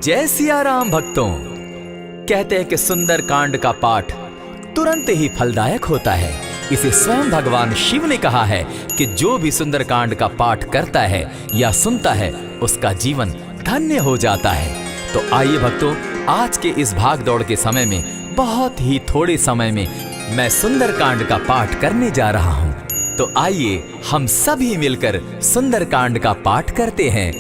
जय सिया राम भक्तों। कहते हैं कि सुंदर कांड का पाठ तुरंत ही फलदायक होता है। इसे स्वयं भगवान शिव ने कहा है कि जो भी सुंदर कांड का पाठ करता है या सुनता है उसका जीवन धन्य हो जाता है। तो आइए भक्तों, आज के इस भाग दौड़ के समय में बहुत ही थोड़े समय में मैं सुंदर कांड का पाठ करने जा रहा हूँ। तो आइए हम सभी मिलकर सुंदर कांड का पाठ करते हैं।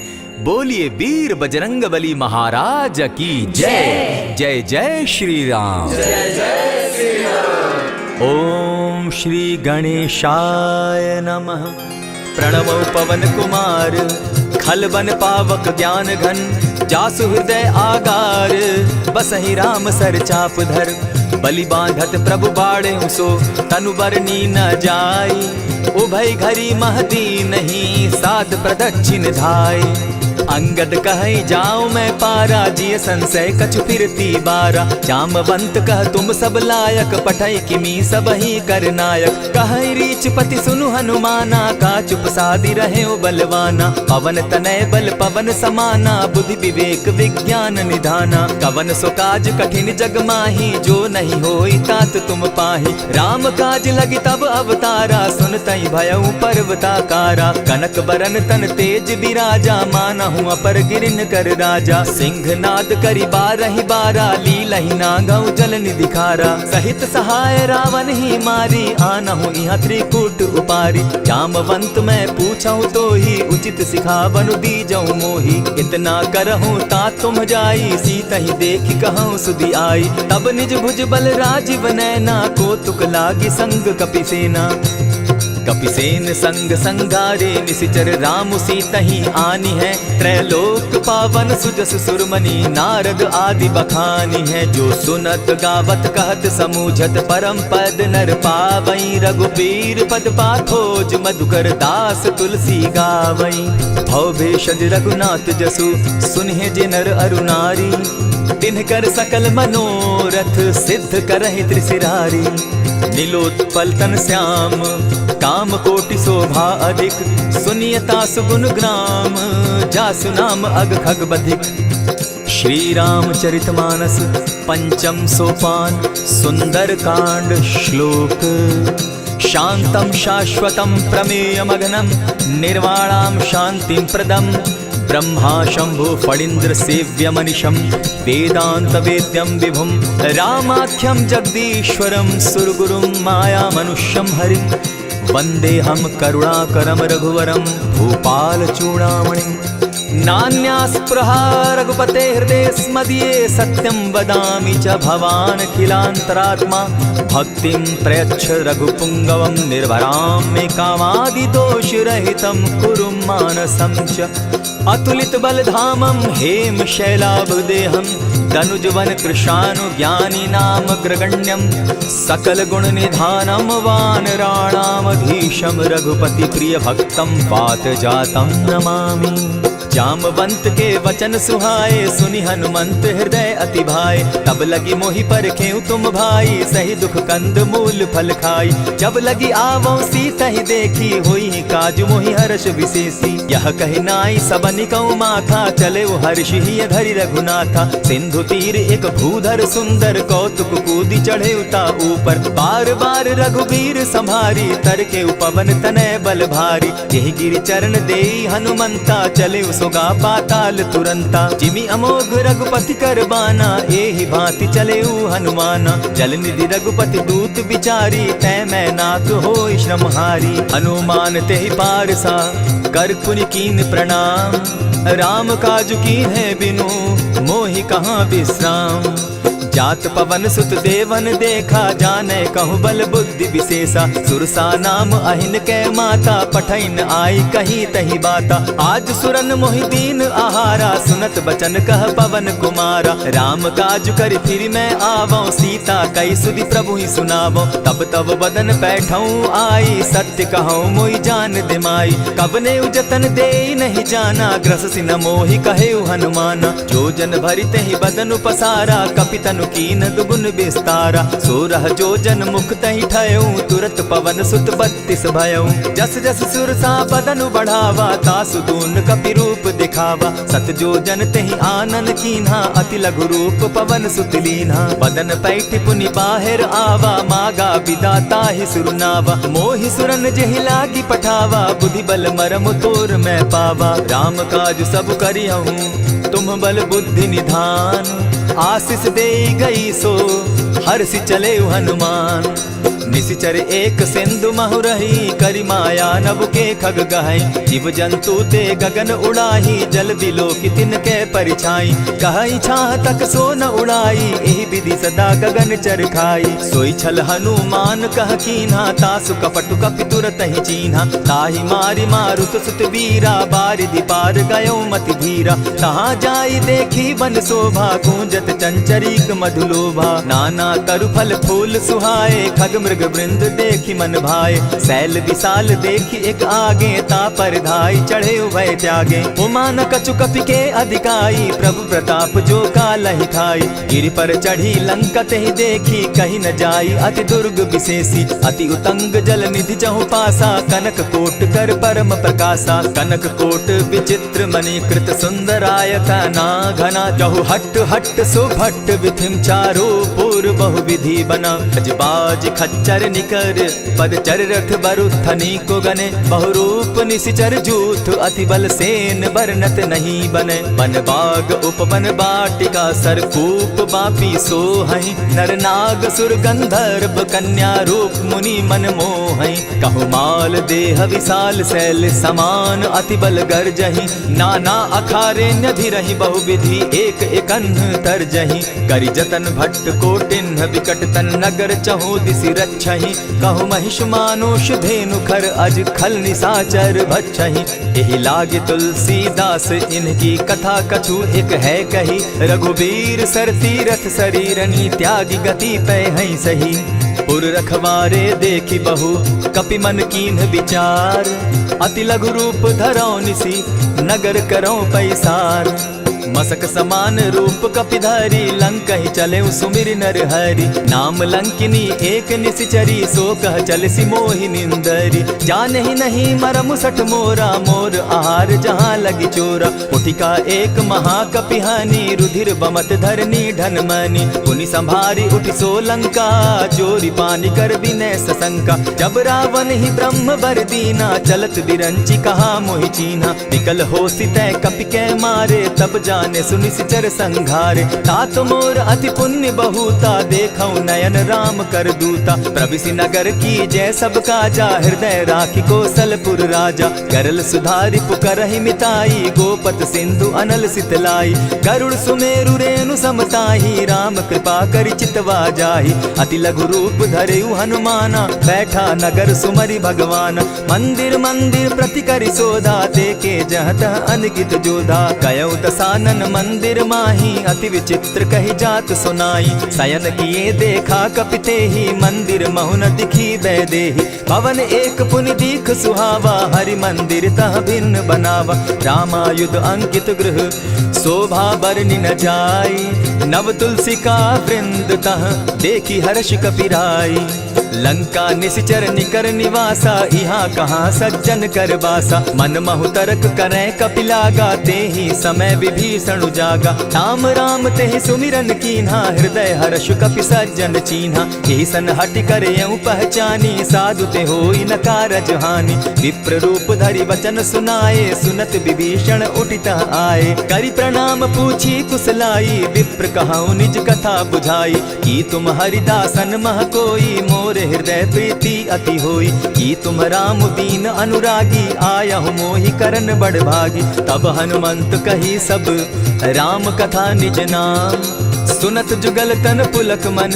बोलिए वीर बजरंगबली महाराज की जय। जय जय श्री राम। जय जय श्री राम। ओम श्री गणेशाय नमः। प्रणवो पवन कुमार खलबन पावक ज्ञान घन जासु हृदय आगार बसहि राम सर चाप धर बलि बांधत प्रभु बाड़े सो तनु बरनी न जाई उभय घरी महदी नहीं साध प्रदक्षिण धाय अंगद कहे जाओ मैं पारा जिय संशय कछु फिरती बारा जामवंत कह तुम सब लायक पठै किमी सब ही कर नायक कहे रीच पति सुनु हनुमाना का चुप सादी रहे बलवाना पवन तनय बल पवन समाना बुद्धि विवेक विज्ञान निधाना कवन सो काज कठिन जग माही जो नहीं होई तात तुम पाही राम काज लगी तब अवतारा सुन तई भयउ पर्वताकारा कनक बरन तन तेज बिराजा माना अपर गिरिन कर राजा सिंहनाद करी बारहि बारा लीलहि नागौ जल निधिखारा सहित सहाय रावण ही मारी आनहु इहाँ त्रिकूट उपारी जामवंत मैं पूछऊं तो ही उचित सिखावनु दीजऊं मोही इतना करहूं ता तुम जाई सीतहि देखि कहूं सुधि आई तब निज भुज बल राजीव नैना को तुक लागी संग कपिसेना कपिसेन संग संगारे निसिचर राम सीतहि आनी है त्रैलोक पावन सुजस सुरमणि नारद आदि बखानी है जो सुनत गावत कहत समूझत परम पद नर पावई रघुबीर पद पाथोज मधुकर दास तुलसी गावई भव भेषज रघुनाथ जसु सुनहि जे नर अरुनारी तिनकर सकल मनोरथ सिद्ध करहि त्रिशिरारी नीलोत्पल तन श्याम काम कोटि शोभा अधिक सुनियता सुगुण ग्राम जासु नाम अग खग बधिक। श्री रामचरितमानस पंचम सोपान सुंदर कांड श्लोक शांतम शाश्वतम प्रमेयमघनम निर्वाणाम शांतिं प्रदम ब्रह्मा शंभु फणीन्द्र सेव्य मनिषम वेदांत वेद्यम विभुम रामाख्यम जगदीश्वरम सुरगुरुम माया मनुष्यम हरिम वंदे हम करुणाकरम रघुवरम भूपाल चूड़ामणिम नान्यास्पृहा रघुपते हृदय स्मदीये सत्यं वदामि च भवान् खिलान्तरात्मा भक्तिं प्रयच्छ रघुपुंगवं निर्भरां मे कामादिदोषरहितं कुरु मानसं च अतुलित बलधामं हेम शैलाभदेहं तनुजवन कृशानु ज्ञानी नाम ग्रगण्यं सकल गुण निधानं वानराणामधीशं रघुपति प्रिय भक्तं वात जातं नमामि। जामवंत के वचन सुहाए सुनि हनुमंत हृदय अति भाए तब लगी मोहि परखेउ तुम भाई सही दुख कंद मूल फल खाई जब लगी आवो सीतहि देखी होई काज मोहि हर्ष विशेषी यह कहि नाई सबनि कौ माथा चले वो हर्ष ही धरि रघुनाथा सिंधु तीर एक भूधर सुंदर कौतुक कूदी चढ़े उता ऊपर बार बार रघुबीर संभारी तर के पवन तनय बल भारी यही गिरि चरण देई हनुमंता चले सोगा पाताल तुरंता जिमि अमोघ रघुपति कर बाना एहि भांति चले हनुमाना जल निधि रघुपति दूत बिचारी तै मैं नाथ होई श्रमहारी हनुमान तेहि पारसा कर पुनि कीन प्रणाम राम काज कीन है बिनु मोहि कहाँ विश्राम जात पवन सुत देवन देखा जाने कहु बल बुद्धि विशेषा सुरसा नाम अहिन कै माता पठैन आई कही तही बाता आज सुरन मोहि दीन आहारा सुनत बचन कह पवन कुमारा राम काज कर फिर मैं आवो सीता कई सुधि प्रभु ही सुनावो तब तब बदन बैठऊं आई सत्य कहूँ मोहि जान दिमाई कब ने उजतन दे नहीं जाना ग्रस सिन मोहि कहे हनुमाना जो जन भरित ही बदन पसारा कपितन कीन दुगुन विस्तारा सोरह जो जन मुख तहि ठयऊं तुरत पवन सुत 32 भयऊं जस जस सुरसा बदनु बढ़ावा तासु दून कपि रूप दिखा देखावा। सत जो जन तेहि आनन कीन्हा, अति लघु रूप पवन सुत लीन्हा। बदन पैठ पुनि बाहिर आवा, मागा विदाता ही सुरनावा। मोहि सुरन जेहि लागी पठावा, बुद्धि बल मरम तोर मैं पावा। राम काज सब करिहूँ तुम बल बुद्धि निधान, आशीष दे गई सो हर्षि चले हनुमान। निशिचर एक सिंधु महु रही, करि माया नभ के खग गहई। जीव जंतु ते गगन उड़ाही, जल बिलो की तिनके परिछाई। कहई छाह तक सो न उड़ाई, एहि विधि सदा गगन चर खाई। सोई छल हनुमान कह कीन्हा, तासु कपटु कपि तुरत ही चीन्हा। ताहि मारि मारुत सुत वीरा, बारिधि पार गयो मति धीरा। तहाँ जाई देखी वन शोभा, गूंजत चंचरीक मधुलोभा। नाना तरु फल फूल सुहाए, खग मृग वृंद देखी मन भाए। सैल विशाल देखी एक आगे, तापर धाई चढ़े उभय त्यागे। उमान कछु कपि के अधिकाई, प्रभु प्रताप जो कालहि खाई। गिरि पर चढ़ी लंका तेहि देखी, कहीं न जाई अति दुर्ग विशेषी। अति उतंग जल निधि जहु पासा, कनक कोट कर परम प्रकाशा। कनक कोट विचित्र मणि कृत सुंदरायत ना घना। जहु हट हट सुभट विधिम चारो पूर्व बहु विधि बना। बाज खच्चर निकर पद चर रथ बरुथनी को गने। बहुरूप निशिचर जूथ अति बल सेन बरनत नहीं बने। बन बाग उपवन बाटिका सरकूप बापी सोहई। नर नाग सुर गंधर्व कन्या रूप मुनि मन मोहई। कहु माल देह विशाल शैल समान, अति बल गर्जही। नाना अखारे न्यधिरहि बहुविधि, एक एकन्ह तरजही। करि जतन भट्ट कोटिन्ह विकट तन नगर चहु दिसि रक्षहि। कहु महिष मानुष धेनु खर, अज खल निशाचर भक्षहि। एहि लागे तुलसीदास इनकी कथा, कछु एक है कही। रघुबीर सर तीरथ शरीरनी, त्यागी गति पै हई सही। पुर रखवारे देखी बहु, कपि मन कीन्ह विचार। अति लघु रूप धरौ निसी, नगर करौ पैसार। मसक समान रूप कपिधारी, लंक ही चले सुमिर नर हरि। नाम लंकिनी एक निशिचरी, सो कह चल सी मोहि निंदरी। जाने ही नहीं मरम सठ मोरा, मोर आहार जहाँ लगी चोरा। उठिका एक महाकपिहानी, रुधिर बमत धरनी ढन मनी। पुनि संभारी उठि सो लंका, चोरी पानी कर विनय सशंका। जब रावण ही ब्रह्म बर दीना, चलत बिरंची कहा मोहि चीन्हा। निकल हो सितै कपि के मारे, तब जाने सुनि सिचर संघारे। तात मोर अति पुण्य बहुता, देखौ नयन राम कर दूता। प्रविशि नगर की जय सब काजा, हृदय राखी कौशलपुर राजा। गरल सुधारि पुकरहि मिताई, गोपत सिंधु अनल सितलाई। गरुड़ सुमेरु रेणु समताही, राम कृपा करि चितवा जाहि। अति लघु रूप धरेउ हनुमाना, बैठा नगर सुमरि भगवान। मंदिर मंदिर प्रति करि सोधा, देखे जह तह अनगित जोधा। कयौ दसानन मंदिर माही, अति विचित्र कही जात सुनाई। शयन किए देखा कपिते ही, मंदिर महु न दिखी बैदेही। भवन एक पुनि दीख सुहावा, हरि मंदिर तह भिन्न बनावा। रामायुध अंकित गृह, शोभा बरनि न जाई। नव तुलसी का वृंद तह, देखी हर्ष कपिराई। लंका निशिचर निकर निवासा, यहाँ कहाँ सज्जन कर बासा। मन महु तरक करै कपिलागा, तेहि समय विभीषण जागा। राम राम तेहि सुमिरन कीन्हा, हृदय हर्ष कपि सज्जन चीन्हा। एहि सन हटि कर यऊ पहचानी, साधु ते होई न कारज हानि। विप्र रूप धरि वचन सुनाए, सुनत विभीषण उठित आए। करि प्रणाम पूछी कुशलाई, विप्र कहऊँ निज कथा बुझाई। की तुम हरिदासन मह कोई, मोर हृदय प्रीति अति होई। की तुम राम दीन अनुरागी, आयहु मोहि करन बड़ भागी। तब हनुमंत कही सब राम कथा निज नाम, सुनत जुगल तन पुलक मन,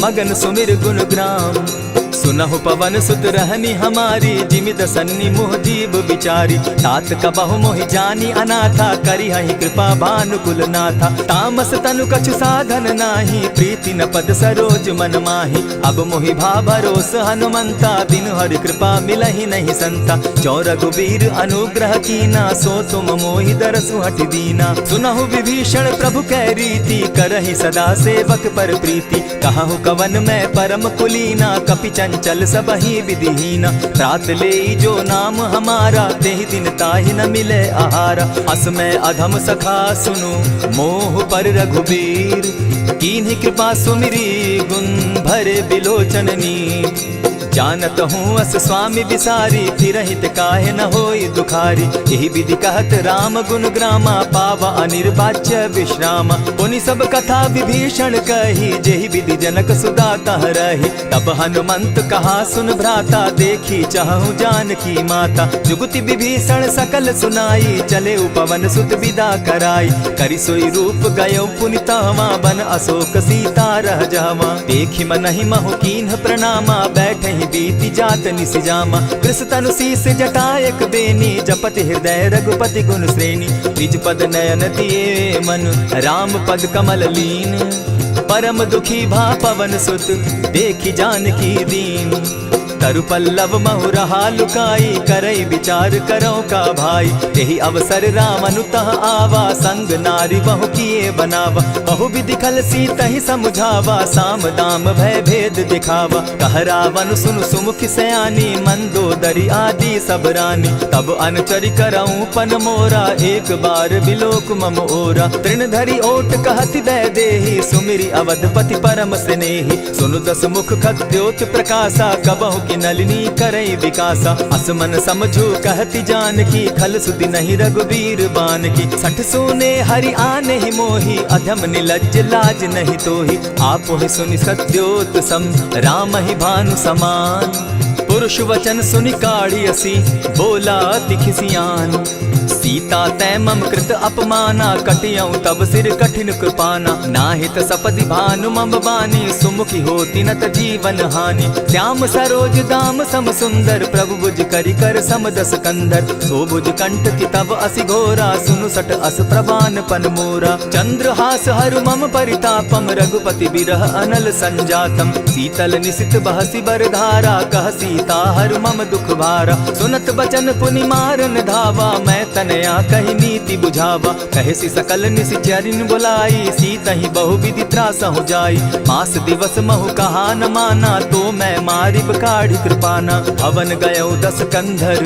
मगन सुमिर गुण ग्राम। सुनहु पवन सुत रहनी हमारी, जिमित सन्नि मुह जीव विचारी। तात कबहु मोहि जानी अनाथा, करिहहि कृपा भानुकुल नाथा। तामस तनु कछु साधन नाही, प्रीति न पद सरोज मन माही। अब मोहि भा भरोस हनुमंता, बिनु हरि कृपा मिलहि नहीं संता। जो रघुबीर अनुग्रह कीना, सो तुम मोहि दरसु हटि दीना। सुनहु विभीषण प्रभु कै रीति, करहि सदा सेवक पर प्रीति। कहहु कवन मैं परम कुलीना, कपि चंचल सबहि विधिहीन। रात ले जो नाम हमारा, तेहि दिन ताहि न मिले आहारा। अस में अधम सखा सुनु, मोह पर रघुबीर। कीन्ही कृपा सुमिरी, गुण भरे बिलोचन नीर। जानत हूँ अस स्वामी विसारी, फिरहित काहे न होई दुखारी। यही विधि कहत राम गुण ग्रामा, पावा अनिर्वाच्य विश्रामा। पुनि सब कथा विभीषण कही, जेहि विधि जनक सुता तह रही। तब हनुमंत कहा सुन भ्राता, देखी चाहूँ जानकी माता। जुगति विभीषण सकल सुनाई, चले पवन सुत विदा कराई। करि सोई रूप गयो पुनि तहवा, बन अशोक सीता रह जावा। देखी मनहि महु कीन्ह प्रणामा, बैठे बीती जात निसिजामा। कृष तनु शीस जटा एक बेनी, जपति हृदय रघुपति गुण श्रेणी। निज पद नयन दिए मन, राम पद कमल लीन। परम दुखी भा पवन सुत, देखी जानकी दीन। तरु पल्लव महु रहा लुकाई, करई विचार करो का भाई। यही अवसर राम अनुतः आवा, संग नारी बहु किए बनावा। बहु विधि खल सीतहि समुझावा, साम दाम भय भेद दिखावा। कह रावण सुनु सुमुखि सयानी, मंदोदरी आदि सब रानी। तब अनुचरि करऊं पन मोरा, एक बार बिलोक मम ओरा। तृण धरि ओट कहति वैदेही, सुमिरि अवधपति परम स्नेही। सुनु दस मुख खद्योत प्रकाशा, कबहु की नलिनी करई विकासा। असमन समझो कहती जानकी, खल सुधि नहीं रघुबीर बान की। सठ सोने हरि आने ही मोही, अधम निलज्ज लाज नहीं तोही। आप ही सुनि सत्योत सम, राम ही भानु समान। पुरुष वचन सुनि काढ़ियसी, बोला अति खिसियान। सीता तै मम कृत अपमाना, कटियऊं तब सिर कठिन कृपाना। नाहित सपदि भानु मम बानी, सुमुखी होती नत जीवन हानि। श्याम सरोज दाम सम सुंदर, प्रभु भुज करि कर सम दस कंधर। सो भुज कंठ की तब असि घोरा, सुनु सट अस प्रवान पन मोरा। चंद्रहास हरु मम परितापम, रघुपति बिरह अनल संजातम। शीतल निशित बहसी बरधारा, कह सीता हरु मम दुख भारा। सुनत बचन पुनि मारन धावा, मैं तनया कही नीति बुझावा। कहे सकल निश्चरिन बुलाई, सीतहि बहु विधि त्रास हो जाई। मास दिवस महु कहा न माना, तो मैं मारिब काढ़ी कृपाना। भवन गयो दस कंधर,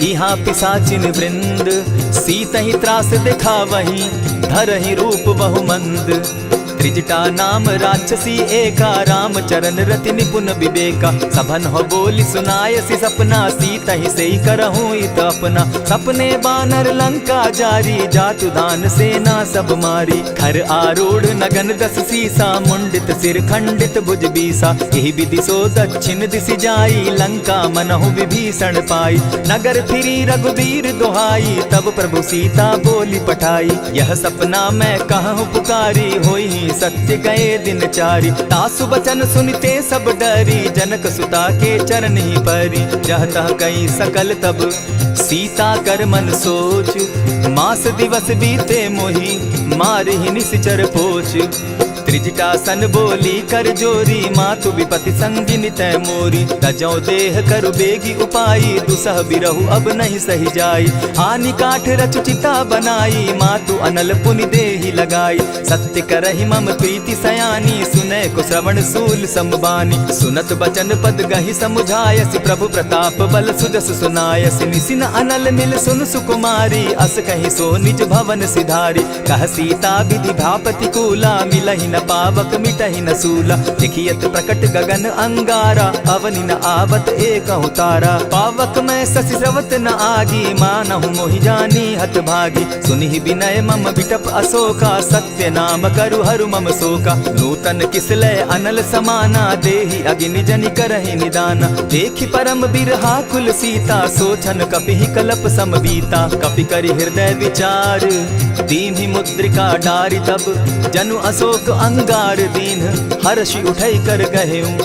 इहाँ पिशाचिन वृंद। सीतहि त्रास दिखावहि, धरहि रूप बहु मंद। त्रिजटा नाम राक्षसी एका, राम चरण रति निपुण विवेका। सभन हो बोली सुनायसी सपना, सीतहि सेई करहूँ इत अपना। सपने बानर लंका जारी, जातु दान सेना सब मारी। खर आरूढ़ नगन दस सीसा, मुंडित सिर खंडित भुज बीसा। यही विधि सो दक्षिण दिशि जाई, लंका मनहु विभीषण पाई। नगर फिरी रघुबीर दुहाई, तब प्रभु सीता बोली पठाई। यह सपना मैं कहूँ पुकारी, होई सत्य गए दिन चारी। तासु बचन सुनते सब डरी, जनक सुता के चरण ही परी। जहतः कई सकल तब सीता कर मन सोच। मास दिवस बीते मोही, मारहि निश्चर पोच। त्रिजटासन बोली कर जोरी, मातु विपति संगिनी तै मोरी। तजौ देह करु बेगी उपाई, दुसह बिरहु अब नहीं सही जाई। आनि काठ रच चिता बनाई, मातु अनल पुनि देहि लगाई। सत्य करहि मम प्रीति सयानी, सुनै को श्रवण सूल संबानी। सुनत बचन पद गहि समुझायसि, प्रभु प्रताप बल सुजस सुनायसि। निसिन अनल मिल सुन सुकुमारी, अस कहि सो निज भवन सिधारी। कह सीता विधि भापति कूला, मिलहि न पावक मिटहि न सूला। देखियत प्रकट गगन अंगारा, अवनि न आवत एक तारा। पावक मैं शशि स्रवत न आगी, मानहु मोहि जानी हत भागी। सुनिहि विनय मम विटप अशोका, सत्य नाम करु हरु मम शोका। नूतन किसलय अनल समाना, देहि अगिनि जनि करहि निदाना। देखि परम बिरहा कुल सीता, सोचन कपिहि कलप सम बीता। कपि करि हृदय विचार, दीन्हि मुद्रिका डारि। तब जनु अशोक अंगार दीन, हर्षि उठै कर गहेऊं।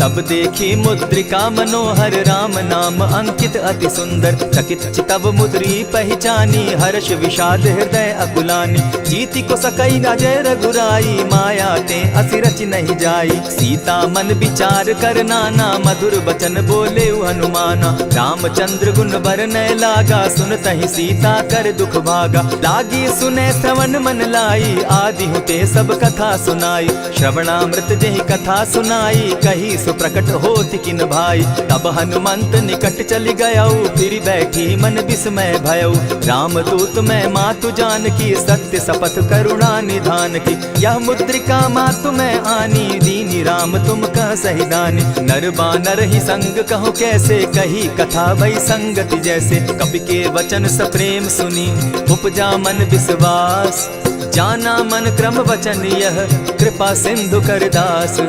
तब देखी मुद्रिका मनोहर, राम नाम अंकित अति सुंदर। चकित चितव मुद्री पहचानी, हर्ष विषाद हृदय अकुलानी। जीति को सकई अजय रघुराई, माया ते असि रचि नहीं जाई। सीता मन विचार कर नाना, मधुर बचन बोले हनुमाना। रामचंद्र गुण बरनय लागा, सुनतहि सीता कर दुख भागा। लागी सुने श्रवण मन लाई, आदि होते सब कथा सुनाई। श्रवणामृत जेहि कथा सुनाई, कही सो प्रकट होति किन भाई। तब हनुमंत निकट चली गयऊ, फिर बैठी मन विस्मय भयऊ। राम दूत मैं मातु जान की, सत्य शपथ करुणा निधान की। यह मुद्रिका मातु मैं आनी, दीनी राम तुम कह सही दानी। नर बानर ही संग कहूँ कैसे, कही कथा भई संगति जैसे। कपि के वचन सप्रेम सुनी, उपजा मन विश्वास। जाना मन क्रम वचन यह, कृपा सिंधु कर दास।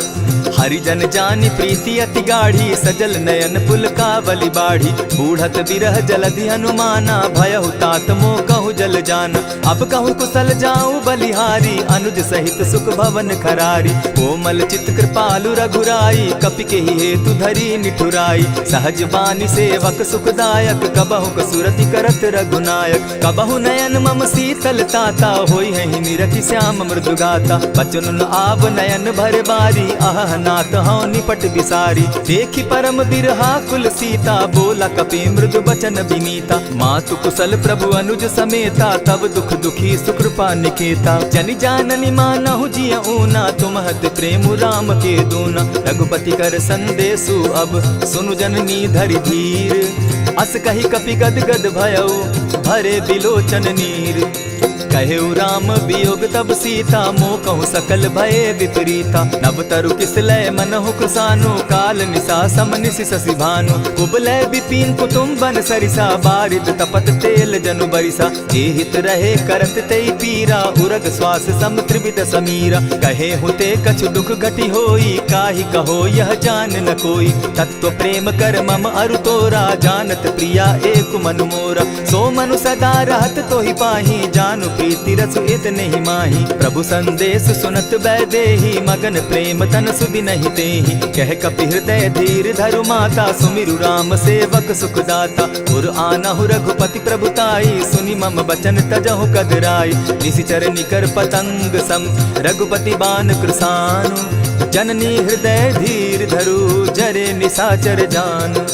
हरिजन जानि प्रीति अति गाढ़ी, सजल नयन पुलकावली बाढ़ी। बूढ़त बिरह जलधि हनुमाना, भयहु तात मोह कहु जल जाना। अब कहूँ कुशल जाऊँ बलिहारी, अनुज सहित सुख भवन खरारी। कोमल चित कृपालु रघुराई, कपि के ही हेतु धरी निठुराई। सहज बानी सेवक सुखदायक, कबहु कसुरति करत रघुनायक। कबहु नयन मम शीतल ताता, होई है निरखि श्याम मृदु गाता। बचन आब नयन भर बारी, आह नाथ हौ निपट बिसारी। देखी परम बिरहा कुल सीता, बोला कपि मृदु बचन विनीता। मातु कुशल प्रभु अनुज समेता, तब दुख दुखी सुकृपा निकेता। जनि जाननि मानहु जिय ऊना, तुम हत प्रेम राम के दूना। रघुपति कर संदेशु अब, सुनु जननी धरि धीर। अस कही कपि गद गद भयऊ, भरे बिलोचन नीर। कहेउ राम वियोग तब सीता, मोह कहूँ सकल भये विपरीता। नव तरु किसलय मनहु कृसानु, काल निशा सम निशि शशि भानु। कुबलय विपिन कुटुम्बन सरिसा, बारिद तपत तेल जनु बरिसा। जे हित रहे करत तेई पीरा, उरग श्वास सम त्रिविध समीरा। कहे हुते कछु दुख घटी होई, काहि कहो यह जान न कोई। तत्व प्रेम कर मम अरु तोरा, जानत प्रिया एक मनु मोरा। सो मनु सदा रहत तोहि पाही, जानु प्रीति रसु इतने ही माही। प्रभु संदेश सुनत वैदेही, मगन प्रेम तन सुधि नहीं तेहि। कह कपि हृदय धीर धरु माता, सुमिरु राम सेवक सुखदाता। उर आनहु रघुपति प्रभुताई, सुनि मम बचन तजहु कदराई। निशिचर निकर पतंग सम, रघुपति बान कृसानु। जननी हृदय धीर धरु, जरे निशाचर जान।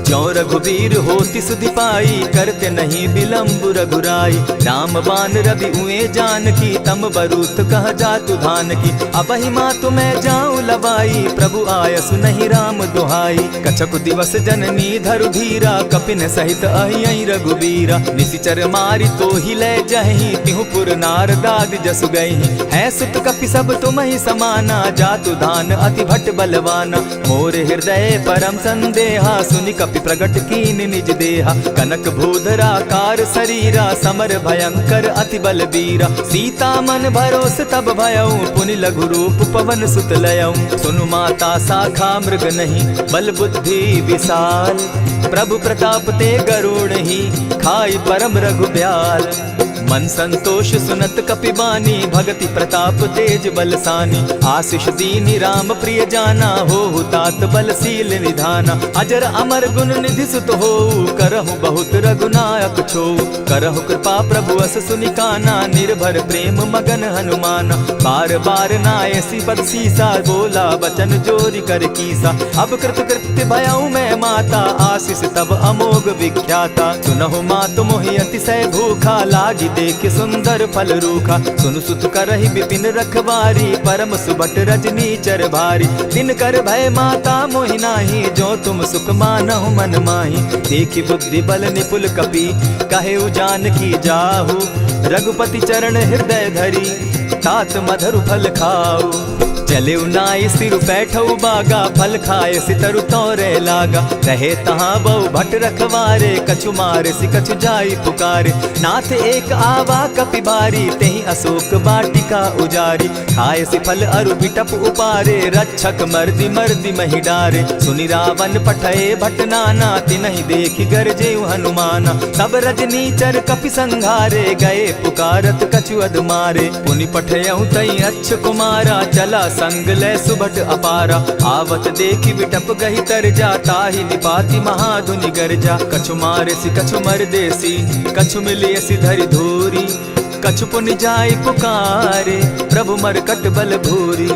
ज्यों रघुबीर होति सुधि पाई, करते नहीं विलम्ब रघुराई। राम बान रवि उए जान की, तम बरूत कह जातु धान की। अबहि मातु मैं जाऊँ लवाई, प्रभु आयसु नहीं राम दुहाई। कछक दिवस जननी धरु धीरा, कपिन सहित अहियहि रघुबीरा। निशिचर मारि तो ही ले जहि, तिहु पुर नारदादि जसु गहि। है सुत कपि सब तुमहि समाना, जातु धान अति भट बलवाना। मोर हृदय परम संदेहा, सुनि कपि प्रगट कीन निज देहा। कनक भूधराकार शरीरा, समर भयंकर अति बलबीरा। सीता मन भरोस तब भयऊ, पुनि लघु रूप पवन सुत लयऊ। सुनु माता शाखा मृग नहीं, बल बुद्धि विशाल। प्रभु प्रताप ते गरुड़ ही, खाई परम रघुब्याल। मन संतोष सुनत कपि बानी, भगति प्रताप तेज बलसानी। आशीष दीनी राम प्रिय जाना, हो तात बलशील निधाना। अजर अमर गुण निधि सुत हो, करहु बहुत रघुनायक छो। करहु कृपा प्रभु अस सुनिकाना, निर्भर प्रेम मगन हनुमाना। बार बार नायसी पद सीसा, बोला बचन जोरि कर कीसा। अब कृत कृत्य भयऊ मैं माता, आशीष तब अमोघ विख्याता। सुनहु मातु मोहि अतिशय भूखा, लागी देख सुंदर फल रूखा। सुन सुत करहि विपिन रखवारी, परम सुबट रजनी चर भारी। दिन कर भय माता मोहि नाही, जो तुम सुख मानहु मन माही। देखि बुद्धि बल निपुल कपि, कहेउ जानकी जाहु। रघुपति चरण हृदय धरी, तात मधुर फल खाऊ। चले नाई सिर बैठऊ बागा, फल खाए सितरु तोरे लागा। रहे तहाँ बहु भट रखवारे, कछु मारे सि कछु जाई पुकारे। नाथ एक आवा कपि बारी, तेहि अशोक बाटिका उजारी। खाए सि फल अरु बिटप उपारे, रक्षक मर्दि मर्दि महि डारे। सुनि रावण पठए भट नाना, तिनहि देखि गरजेउ हनुमाना। सब रजनीचर कपि संघारे, गए पुकारत कछु अधमारे। पुनि पठयउ तई अच्छ कुमारा, चला संग ले सुभट अपारा। आवत देखि बिटप गहि तर जा, ताहि निपाति महाधुनि गर्जा। कछु मारे सि कछु मर देसी, कछु मिलियसि धरि धूरी। कछु पुनि जाय पुकारे, प्रभु मरकट बल भूरी।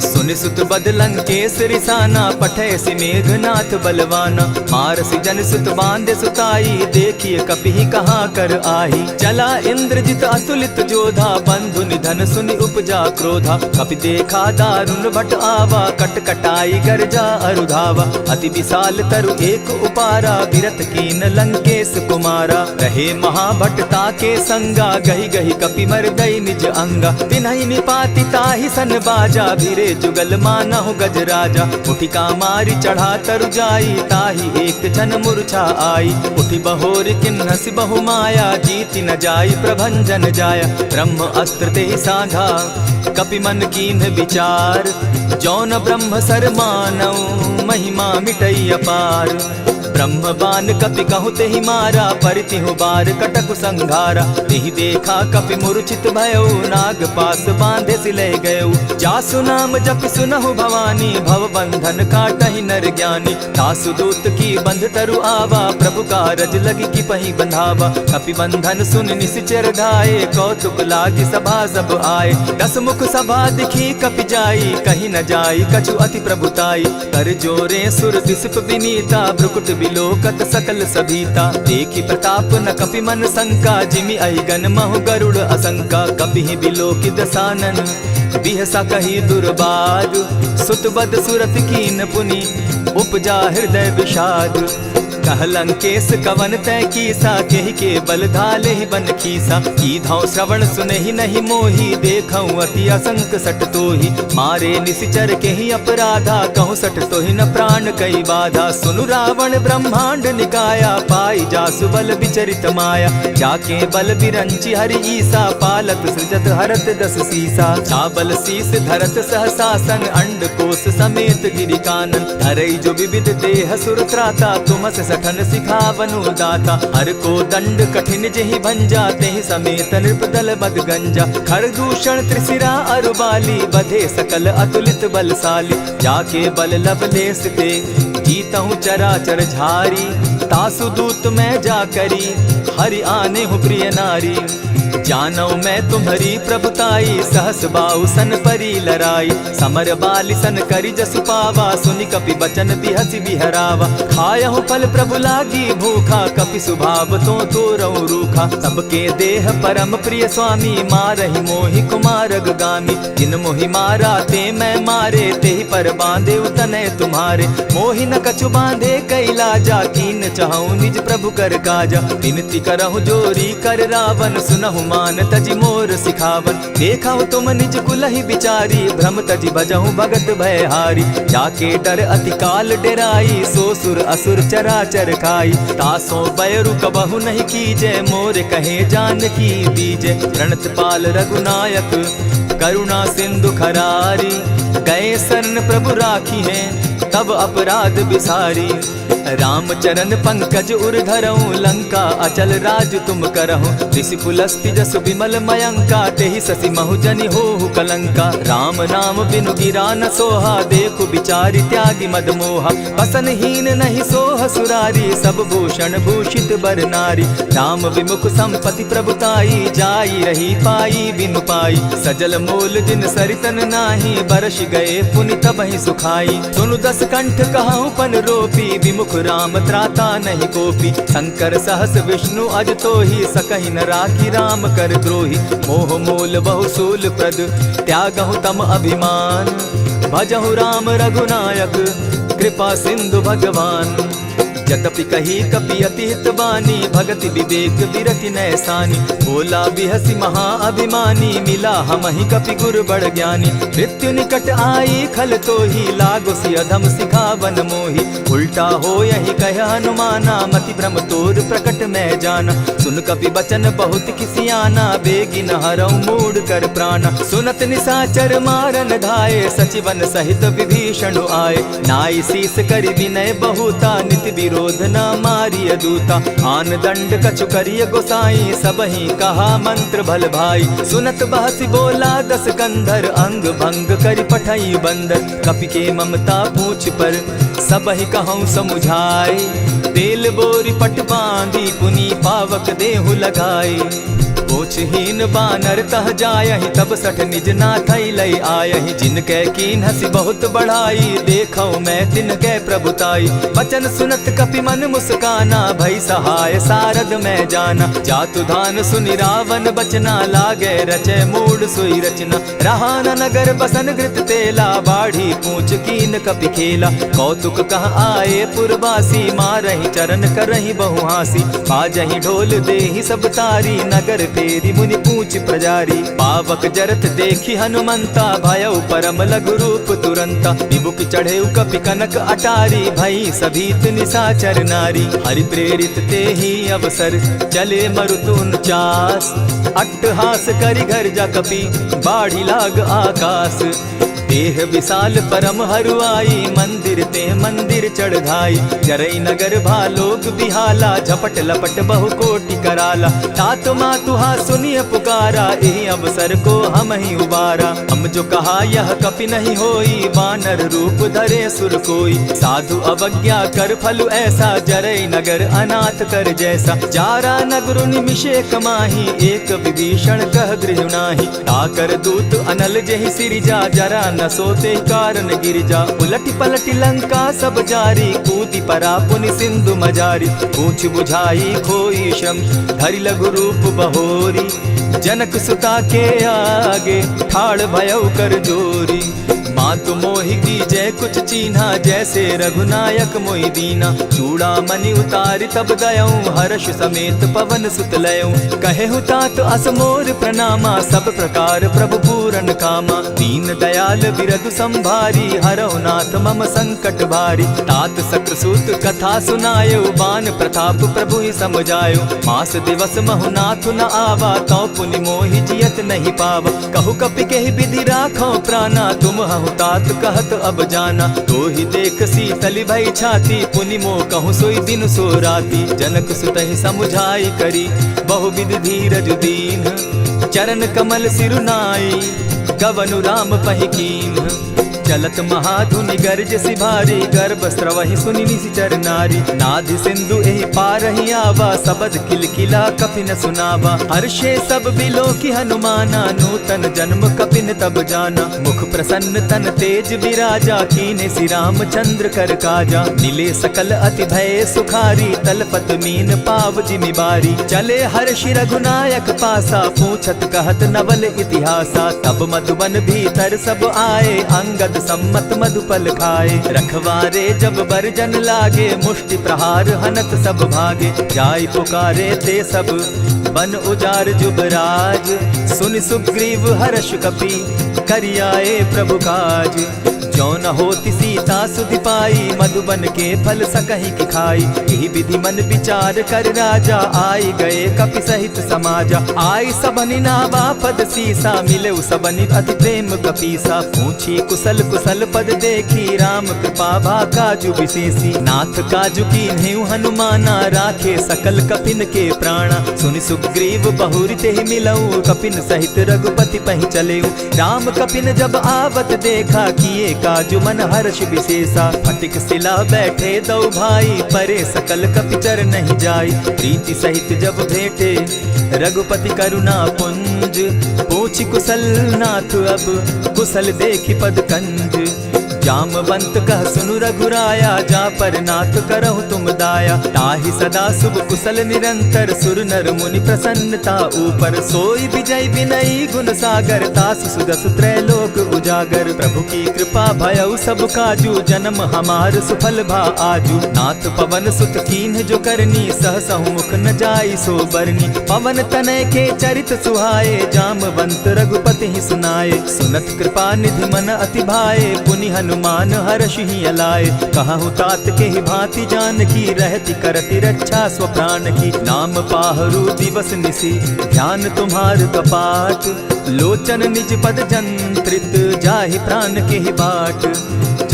सुनि सुत बद लंकेश रिसाना, पठै सि मेघनाथ बलवाना। मारसि जन सुत बांधे सुताई, देखिए कपि कहाँ कर आही। चला इंद्रजित अतुलित जोधा, बंधु निधन सुनि उपजा क्रोधा। कपि देखा दारुण भट आवा, कट कटाई गर्जा अरुधावा। अति विशाल तरु एक उपारा, विरत कीन लंकेश कुमारा। रहे महाभट ताके संगा, गही गही कपि मर्दई निज अंगा। तिन्हि निपाति ताहि सन बाजा, भिरे जुगल मानहु गजराजा। उठिका मारी चढ़ा तरु जाई, ताहि एक जन मूर्छा आई। उठि बहोर किन्हसि बहु माया, जीति न जाई प्रभंजन जाया। ब्रह्म अस्त्र ते साधा, कपि मन कीन्ह विचार। जौन ब्रह्म सर मानौ, महिमा मिटई अपार। ब्रह्म बान कपि कहु तेहि मारा, परितिहु बार कटकु संघारा। तेहि देखा कपि मूर्छित भयउ, नाग पास बांधे सिले गयउ। जासु नाम जपि सुनहु भवानी, भव बंधन काटहि नर ज्ञानी। तासु दूत की बंध तरु आवा, प्रभु कारज लगी कि पहि बंधावा। कपि बंधन सुन निश्चर धाये, कौतुक लागी सभा सब आए। दस मुख सभा दिखी कपि जाई, कहीं न जाई कछु अति प्रभुताई। कर जोरे सुर दिसप विनीता, भ्रुकुट बिलोकत सकल सभीता। देखी प्रताप न कपि मन शंका, जिमि अहिगन महु गरुड़ असंका। कपि बिलोकित सानन, बिहसा कही दुर्बाद। सुत बद सुरत कीन पुनि, उपजा हृदय विषाद। कह लंकेश कवन तय कीसा, केहि के बल धाले ही बन खीसा। कीधौ श्रवण सुनहि नहीं मोही, देखऊं अति असंक सट तोही। मारे निशिचर केहि अपराधा, कहूँ सट तोहि न प्राण कई बाधा। सुनु रावण ब्रह्मांड निकाया, पाई जासु बल विचरित माया। जाके बल बिरंचि हरि ईसा, पालत सृजत हरत दस सीसा। चाबल शीस धरत सहसासन, अंड कोश समेत गिरि कानन। धरई जो विविध देह सुर त्राता, तुमस सठन सिखावनु दाता। हर को दंड कठिन जेहि भंजा, तेहि समेत नृपदल बद गंजा। खरदूषण त्रिशिरा अरुबाली, बधे सकल अतुलित बलशाली। जाके बल लवलेस ते, जीतहु चराचर झारी। तासु दूत मैं जा करी, हरि आने हूँ प्रिय नारी। जानौ मैं तुम्हारी प्रभुताई, सहस बाहु सन परी लराई। समर बाली सन करी जसु पावा, सुनि कपि बचन बिहसि बिहरावा। खायहु फल प्रभु लागी भूखा, कपि सुभाव तो तोरऊ रूखा। सबके देह परम प्रिय स्वामी, मारहि मोहि कुमारग गामी। जिन मोहि मारा ते मैं मारे, तेहि पर बांधे उतनय तुम्हारे। मोहि न कछु बांधे कैलाजा, कीन चाहूं निज प्रभु कर काजा। विनती करहु जोरी कर रावण, सुनहु मान तजि मोर सिखावन। देखा तुम निज कुलहि बिचारी, भ्रम तजि भजहु भगत भयहारी। जाके डर अति काल डेराई, सो सुर असुर चराचर खाई। तासो बैरु कबहु नहीं कीजे, मोर कहे जानकी दीजे। प्रणत पाल रघुनायक, करुणा सिंधु खरारी। गए शरण प्रभु राखी है, तब अपराध बिसारी। रामचरण पंकज उर्धरऊं, लंका अचल राज तुम करहु। ऋषि पुलस्ति जस विमल मयंका, तेहि ससि महु जनि होहु कलंका। राम नाम बिनु गिरा न सोहा, देखु बिचारी त्यागी मद मोहा। बसन हीन नहीं सोह सुरारी, सब भूषण भूषित बर नारी। राम विमुख संपति प्रभुताई, जाई रही पाई बिनु पाई। सजल मोल जिन सरितन नाही, बरस गए पुनि तबहि सुखाई। सुनु दस कंठ कहूँ पन रोपी, विमुख राम त्राता नहीं कोपी। शंकर सहस विष्णु अज तोहि, सकहि न राखी राम कर द्रोही। मोह मोल बहुसूल प्रद, त्यागहु तम अभिमान। भजहु राम रघुनायक, कृपा सिंधु भगवान। यद्यपि कही कपि अति हितवानी, भगति विवेक विरति नैसानी। बोला बिहसि महा अभिमानी, मिला हमहि कपि गुर बड़ ज्ञानी। मृत्यु निकट आई खल तोहि, लागो सि अधम सिखावन मोहि। उल्टा हो यही कह हनुमाना, मति भ्रम तोर प्रकट मैं जाना। सुन कपि बचन बहुत किसियाना, बेगी न हरऊ मूड कर प्राणा। सुनत निसाचर मारन धाये, सचिवन सहित विभीषण आए। नाई शीस करि विनय बहुता, नित विरोध न मारिय दूता। आन दंड कछु करिय गोसाई, सबहि कहा मंत्र भल भाई। सुनत बहसि बोला दस कंधर, अंग भंग करि पठई बंदर। कपि के ममता पूछ पर, सबहि कहूँ समुझाए। तेल बोरी पट बांधी, पुनि पावक देहु लगाए। पूछहीन बानर तह जायहि तब सठ निज नाथ लई आयहि जिनके कीन हसी बहुत बढ़ाई देखौ मैं तिनके प्रभुताई बचन सुनत कपि मन मुस्काना भई सहाय सारद मैं जाना जातु धान सुनि रावण बचना लागे रचे मूड सोई रचना रहा न नगर बसन घृत तेला बाढ़ी पूछ कीन कपि खेला कौतुक कह आए पुरवासी मारहि चरण करहि बहु हासी बाजहि ढोल देहि सब तारी नगर तेरी मुनि पूछ प्रजारी पावक जरत देखी हनुमंता भयउ परम लघु रूप तुरंता विमुख चढ़े कपि कनक अटारी भई सभीत निशाचर नारी हरि प्रेरित ते ही अवसर चले मरुतुन चास अट्टहास करि घर जा कपि बाढ़ी लाग आकाश देह विशाल परम हरुआई मंदिर ते मंदिर चढ़ाई जरई नगर भालोग बिहाला झपट लपट बहु कोटि कराला तात मातुहा सुनिय पुकारा यही अवसर को हम ही उबारा हम जो कहा यह कपि नहीं होई वानर रूप धरे सुर कोई साधु अवज्ञा कर फल ऐसा जरई नगर अनाथ कर जैसा जारा नगर निमिषे कमाही एक विभीषण कह गृह नाही ताकर दूत अनल जहि सिरिजा जरा न सोते कारण गिरजा उलटी पलटी लंका सब जारी कूदी परा पुनि सिंधु मजारी पूछ बुझाई खोई श्रम धरि लघु रूप बहोरी जनक सुता के आगे ठाड़ भयउ कर जोरी मातु मोहि जय कुछ चीन्हा जैसे रघुनायक मोहि दीना चूड़ा मणि उतारि तब दयऊं हर्ष समेत पवन सुत लयऊं कहे तात असमोर प्रणामा सब प्रकार प्रभु पूरन कामा दीन दयाल बिरदु संभारी हरौ नाथ मम संकट भारी तात सक्रसूत कथा सुनायो बान प्रताप प्रभु ही समझायो मास दिवस महु नाथ न आवा तौ पुनि मोहि जियत नहीं पावा कहु कपि केहि विधि राखो प्राणा तुम हहु तात कहत अब जाना तो ही देख शीतल भई छाती पुनि मो कहूँ सोई दिन सो राती जनक सुतहि समुझाई करी बहुविध धीरज दीन चरण कमल सिरुनाई गवनु राम पहि कीन चलत महाधुनि गर्ज सिभारी गर्भ स्रवहि सुनि निशिचर नारी नाधि सिंधु एहि पारहि आवा सबद किलकिला कपि न सुनावा हर्षे सब बिलो की हनुमाना नूतन जन्म कपिन तब जाना मुख प्रसन्न तन तेज विराजा कीने श्री रामचंद्र कर काजा मिले सकल अति भय सुखारी तलपत मीन पाव जिमि बारी चले हर्षि रघुनायक पासा पूछत कहत नवल इतिहासा तब मधुबन भीतर सब आए अंगद सम्मत मधुपल खाए रखवारे जब बरजन लागे मुष्टि प्रहार हनत सब भागे जाय पुकारे ते सब बन उजार जुबराज सुनि सुग्रीव हर्ष कपि करियाए प्रभु काज जो न होती सीता सुधि पाई मधुबन के फल सकहि की खाई यही विधि मन विचार कर राजा आई गए कपि सहित समाजा आई सबनि नावा पद सीसा मिले सबनि अति प्रेम कपीसा पूछी कुशल कुशल पद देखी राम कृपा भा काजु विशेषी नाथ काजु कीन्हेउ हनुमाना राखे सकल कपिन के प्राणा सुनि सुग्रीव बहुरि तेहि मिलऊ कपिन सहित रघुपति पहि चलेऊ राम कपिन जब आवत देखा किए काजु मन हर्ष विशेषा फटिक सिला बैठे दो भाई परे सकल कपिचर नहीं जाई प्रीति सहित जब भेटे रघुपति करुणा पुंज पूछि कुशल नाथ अब कुशल देखि पद कंज जामवंत कह सुनु रघुराया जा पर नाथ करहु तुम दाया ताहि सदा शुभ कुशल निरंतर सुर नर मुनि प्रसन्नता ऊपर सोई विजय विनयी गुण सागर तास सुदस त्रैलोक उजागर प्रभु की कृपा भयउ सब काजू जन्म हमार सुफल भा आजू नाथ पवन सुत कीन्ह जो करनी सहसहु मुख न जाई सो बरनी पवन तनय के चरित सुहाए जामवंत रघुपति ही सुनाए सुनत कृपा निधि मन अति भाए पुनि हनुमान हर्ष ही अलाए कहु तात के ही भांति जान की रहती करती रक्षा स्व प्राण की नाम पाहरु दिवस निसी ध्यान तुम्हार कपाट लोचन निज पद जंत्रित जाहि प्राण के ही बाट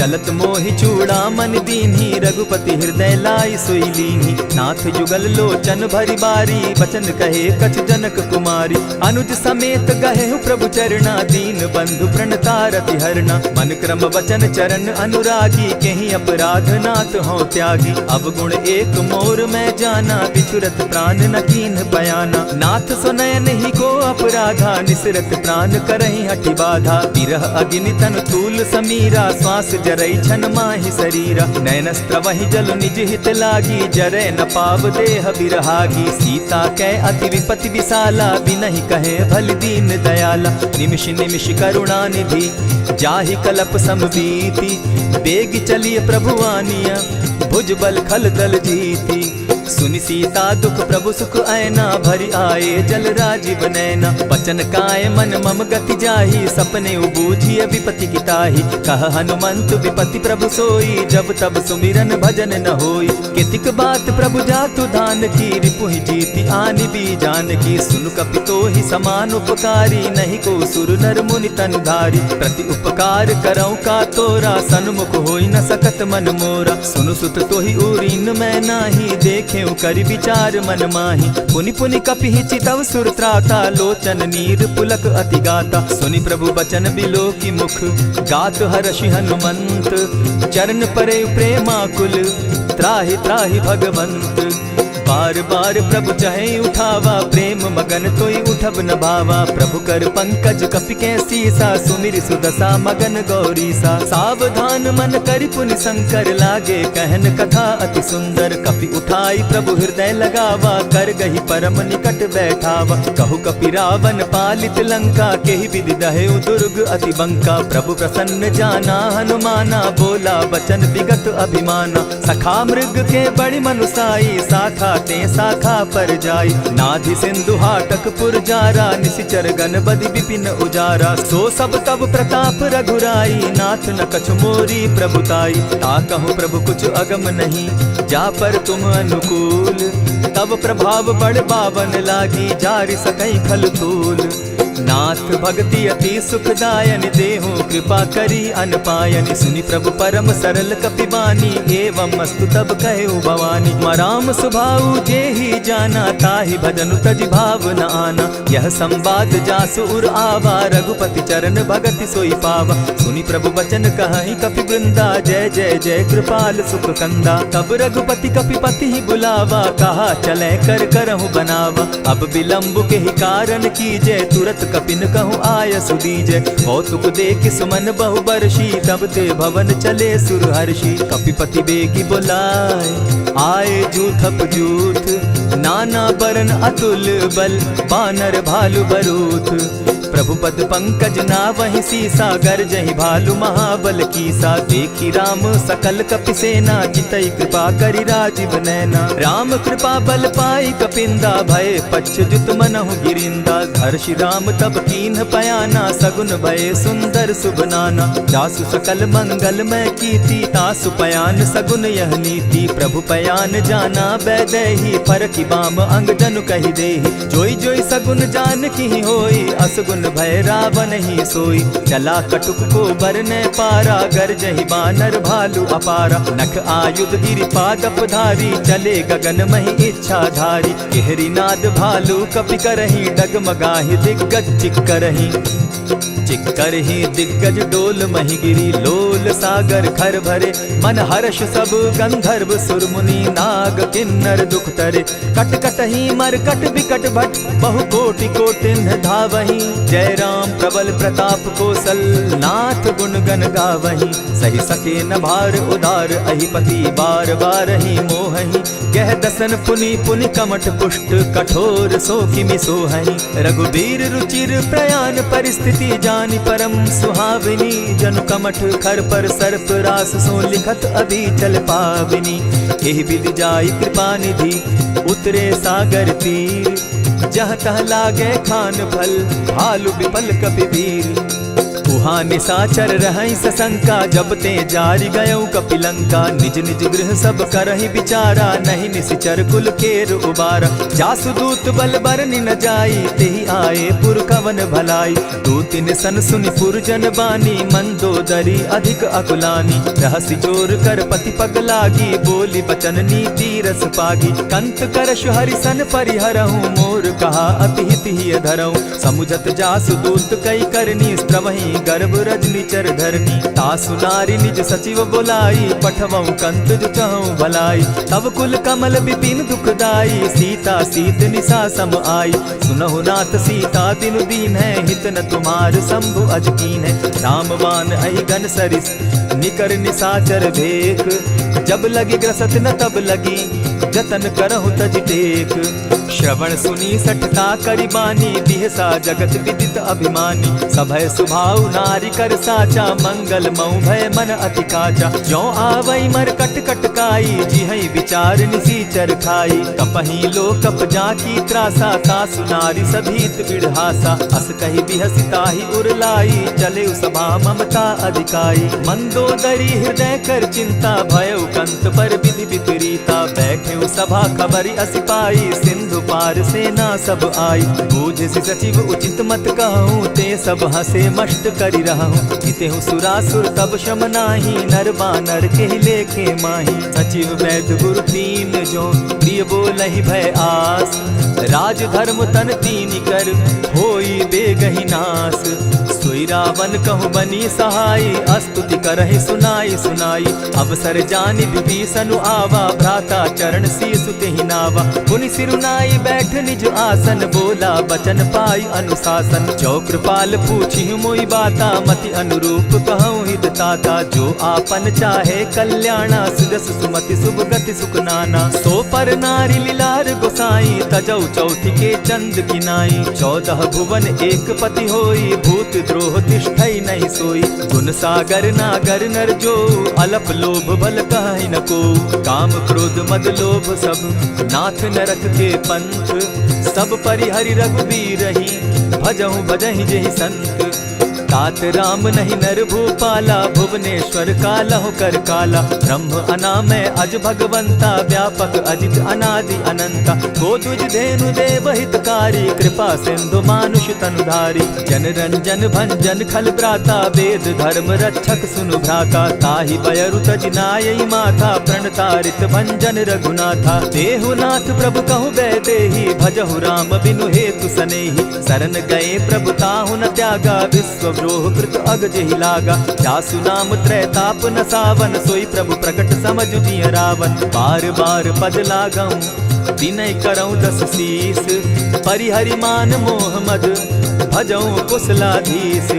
चलत मोहि चूड़ा मन दीन्ही, रघुपति हृदय लाई सोई लीन्ही। नाथ जुगल लोचन भरी बारी, बचन कहे कछ जनक कुमारी। अनुज समेत गहे प्रभु चरणा, दीन बंधु प्रणतारति हरना। मन क्रम वचन चरण अनुरागी, केहि अपराध नाथ हो त्यागी। अब गुण एक मोर मैं जाना, बिछुरत प्राण न कीन्ह बयाना। नाथ सुनयन ही को अपराधा, निसरत प्राण करहि हठि बाधा। विरह अग्नि तन तूल समीरा, श्वास जरई छन माहि शरीरा। नयनस्त्र वही जल निज हित लागी, जरै न पाव देह बिरहागी। सीता कै अति विपति विशाला, बिनहि कहे भल दीन दयाला। निमिष निमिष करुणा निधि, जाहि कलप समबीति। बेग चलिए प्रभु आनिया, भुज बल खल दल जीती। सुनि सीता दुख प्रभु सुख ऐना, भरी आए जल राजीव नैना। बचन काय मन मम गति जाहि, सपने बूझिए विपति की ताहि। कह हनुमंत विपति प्रभु सोई, जब तब सुमिरन भजन न होई। कितिक बात प्रभु जातु धान की, रिपुहि जीति आनि भी जान की। सुन कपितोहि समान उपकारी, नहीं को सुर नर मुनि तन धारी। प्रति उपकार करऊँ का तोरा, सन्मुख होई न सकत मन मोरा। सुनु सुत तोहि उरीन मैं नाही, देखे करि विचार मन माही। पुनि पुनि कपिहि चितव सुर त्राता, लोचन नीर पुलक अति गाता। सुनि प्रभु बचन बिलो की मुख, गात हर्षि हनुमंत। चरण परे प्रेमाकुल, त्राहि त्राहि भगवंत। बार बार प्रभु चहे उठावा, प्रेम मगन तोई उठब न भावा। प्रभु कर पंकज कपि के सीसा, सुमिर सुदशा मगन गौरीसा। सावधान मन करि पुनि शंकर, लागे कहन कथा अति सुंदर। कपि उठाई प्रभु हृदय लगावा, कर गही परम निकट बैठावा। कहु कपि रावण पालित लंका, केहि विधि दहेउ दुर्ग अति बंका। प्रभु प्रसन्न जाना हनुमाना, बोला बचन विगत अभिमाना। सखा मृग के बड़ी मनुसाई, साखा ते शाखा पर जाई। नाधि सिंधु हाटक पुर जारा, निशिचर गण बदि विपिन उजारा। सो सब तब प्रताप रघुराई, नाथ न कछु मोरी प्रभुताई। ताकहु प्रभु कुछ अगम नहीं, जा पर तुम अनुकूल। तब प्रभाव बड़ बावन लागी, जारि सकई खल तूल। नाथ भक्ति अति सुखदायनि, देहु कृपा करी अनपायनि। सुनि प्रभु परम सरल कपिबानी, एवं अस्तु तब कहु भवानी। मराम सुभाऊ जेहि जाना, ताहि भजनु तजि भाव न आना। यह संवाद जासु उर आवा, रघुपति चरण भगति सोई पावा। सुनि प्रभु बचन कहहि कपि वृंदा, जय जय जय कृपाल सुख कंदा। तब रघुपति कपिपति ही बुलावा, कहा चले कर करहु बनावा। अब विलंब के ही कारण कीजय, तुरत कपिन कहूँ आय सुदीजय। कौतुक देख सुमन बहु बरसी, तब ते भवन चले सुर हर्षि। कपिपति बेगी बुलाए, आए जूथप जूथ। नाना बरन अतुल बल, बानर भालु बरूथ। प्रभु पद पंकज नावहि सीसा, गरजहि भालु महाबल कीसा। देखी राम सकल कपि सेना, जितई कृपा करि राजीव नैना। राम कृपा बल पाई कपिंदा, भय पच्युत मनहु गिरिंदा। हर्षि राम तब कीन्ह पयाना, सगुन भय सुंदर शुभ नाना। जासु सकल मंगलमय कीर्ति, तासु पयान सगुन यह नीति। प्रभु पयान जाना बैदेही, फरकि बाम अंग जनु कहि देहि। जोई जोई सगुन जान की होई, असगुन भय रावण ही सोई। चला कटुक को बरने पारा, गरजहि बानर भालु अपारा। नख आयुध गिरि पादप धारी, चले गगन महि इच्छा धारी। केहरी नाद भालु कपि करहि, डगमगाहि दिग्गज चिक्करहि। चिक्करहि दिग्गज डोल महि गिरी, लोल सागर खर भरे। मन हर्ष सब गंधर्व सुर मुनि, नाग किन्नर दुख तरे। कट कटहि मरकट बिकट भट, बहु कोटि कोटिन्ह धावहि। जय राम प्रबल प्रताप कौशल, नाथ गुण गण गावहि। सही सके न भार उदार, अहिपति बार बार ही मोहहि। गह दसन पुनि पुनि कमठ पुष्ट, कठोर सो किमि सोहहि। रघुबीर रुचिर प्रयाण परिस्थिति, जानि परम सुहाविनी। जनु कमठ खर पर सर्प रास, सो लिखत अभी चल पाविनी। एहि विधि जाई कृपा निधि, उतरे सागर तीर। जहाँ तह लागे खान फल, भालु विपल कपि वीर। वहाँ निशाचर रहई सशंका, जब ते जारी गयऊ कपिलंका। निज निज गृह सब करहि विचारा, नहीं निशिचर कुल केर उबारा। जासुदूत बल बरनि न जाई, तेहि आए पुर कवन भलाई। दो तिन सन सुनि पुरजन बानी, मंदोदरी अधिक अकुलानी। रहसि जोर कर पति पग लागी, बोली बचन नीति रस पागी। कंत करश हरिसन परिहरहूँ, मोर कहा अति हित ही धरऊँ। समुझत जासुदूत कई करनी, स्त्रवहि गर्भ रजनी चर धरनी। तासु नारी निज सचिव बोलाई, पठवऊँ कंत जो चहूँ भलाई। तब कुल कमल विपिन दुखदाई, सीता सीत निशा सम आई। सुनहु नाथ सीता दिनु दीन है, हित न तुम्हार शंभु अजकीन है। रामबान अहि घन सरिस, निकर निशाचर भेक। जब लगी ग्रसत न तब लगी, जतन करहु तज टेक। श्रवण सुनी सठता करिबानी, बिहसा जगत विदित अभिमानी। सभय सुभाव नारी कर साचा, मंगल मऊ भय मन अति काचा। जो आवई मर कट कट काई, जिहई विचार निसीचर खाई। कपही लो कप जाकी त्रासा, तासु नारी सभीत बिढ़ासा। अस कही बिहसिता ही उरलाई, चले सभा ममता अधिकाई। मंदोदरी हृदय कर चिंता, भयउ कंत पर विधि विपरीता। बैठे सभा खबरी असी पाई, सिंधु पार सेना सब आई। बूझ सचिव उचित मत कहूँ, ते सब हसे मष्ट करि रहूँ। इतेहु सुरासुर तब शम नाही, नर बानर के लेखे माही। सचिव वैद्य गुरु तीन जो, प्रिय बोलहि भय आस। राज धर्म तन तीन कर, होई बेगहि नास। सोई रावण कहु बनी सहाय, अस्तुति करहि सुनाई सुनाई। अवसर जानि विभीषण आवा, भ्राता चरण शीस तेहि नावा। पुनि सिरुनाई बैठ निज आसन, बोला बचन पाई अनुशासन। जो कृपाल पूछि मोई बाता, मति अनुरूप कहूँ हित ताता। जो आपन चाहे कल्याणा, सुजस सुमति शुभ गति सुख नाना। सो पर नारी लीलार गोसाई, तजौ चौथि के चंद किनाई। 14 भुवन एक पति होई, भूत द्रोह तिष्ठई नहीं सोई। गुण सागर नागर नर जो, अलप लोभ बल कहि न को। काम क्रोध मद लोभ सब, नाथ नरक के पंथ। सब परिहरि रघुबीरहि, भजहु भजहि जेहि संत। तात राम नहीं नर भूपाला, भुवनेश्वर कालहु कर काला। ब्रह्म अनामय अज भगवंता, व्यापक अजित अनादि अनंता। गोद्विज धेनु देव हितकारी, कृपा सिंधु मानुष तनुधारी। जन रंजन भंजन खल भ्राता, वेद धर्म रक्षक सुनु भ्राता। ताहि बयरु तज नायई माथा, प्रणतारित भंजन रघुनाथा। देहुनाथ प्रभु कहु बैदेहि, भजहु राम बिनु हेतु सनेहि। शरण गए प्रभु ताहु न त्यागा, विश्व द्रोह कृत अग जेहि लागा। जासु नाम त्रैताप न सावन, सोई प्रभु प्रकट समझ जिय रावण। बार बार पद लागऊं, विनय करऊं 10 शीस। परिहरि मान मोह मद, भजऊं कुशलाधीश।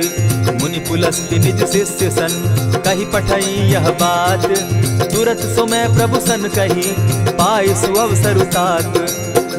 मुनि पुलस्ति निज शिष्य सन, कही पठई यह बात। तुरत सो मैं प्रभु सन कही, पाए सुअवसर तात।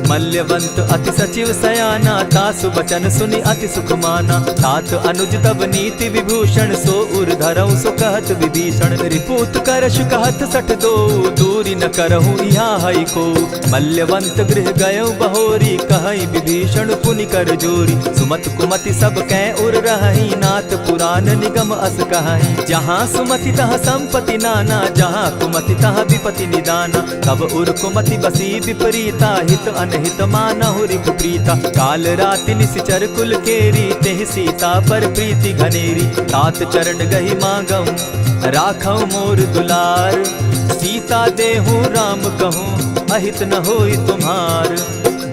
मल्यवंत अति सचिव सयाना, तासु बचन सुनि अति सुख माना। तात अनुज तब नीति विभूषण, सो उर धरऊं सो कहत विभीषण। रिपुत करश कहत सठ दो, दूरी न करहूँ यहाँ हई को। मल्यवंत गृह गयऊ बहोरी, कहई विभीषण पुनि कर जोरी। सुमत कुमति सब कै उर रहई, नाथ पुराण निगम अस कहई। जहाँ सुमति तहाँ संपत्ति नाना, जहाँ कुमति तहाँ विपति निदाना। तब उर कुमति बसी विपरीता, हित अनहित मानहु रिपु प्रीता। काल राति निशिचर कुल केरी, तेहि सीता पर प्रीति घनेरी। तात चरण गहि मांगऊं, राखऊं मोर दुलार। सीता देहूँ राम कहूँ, अहित न होई तुम्हार।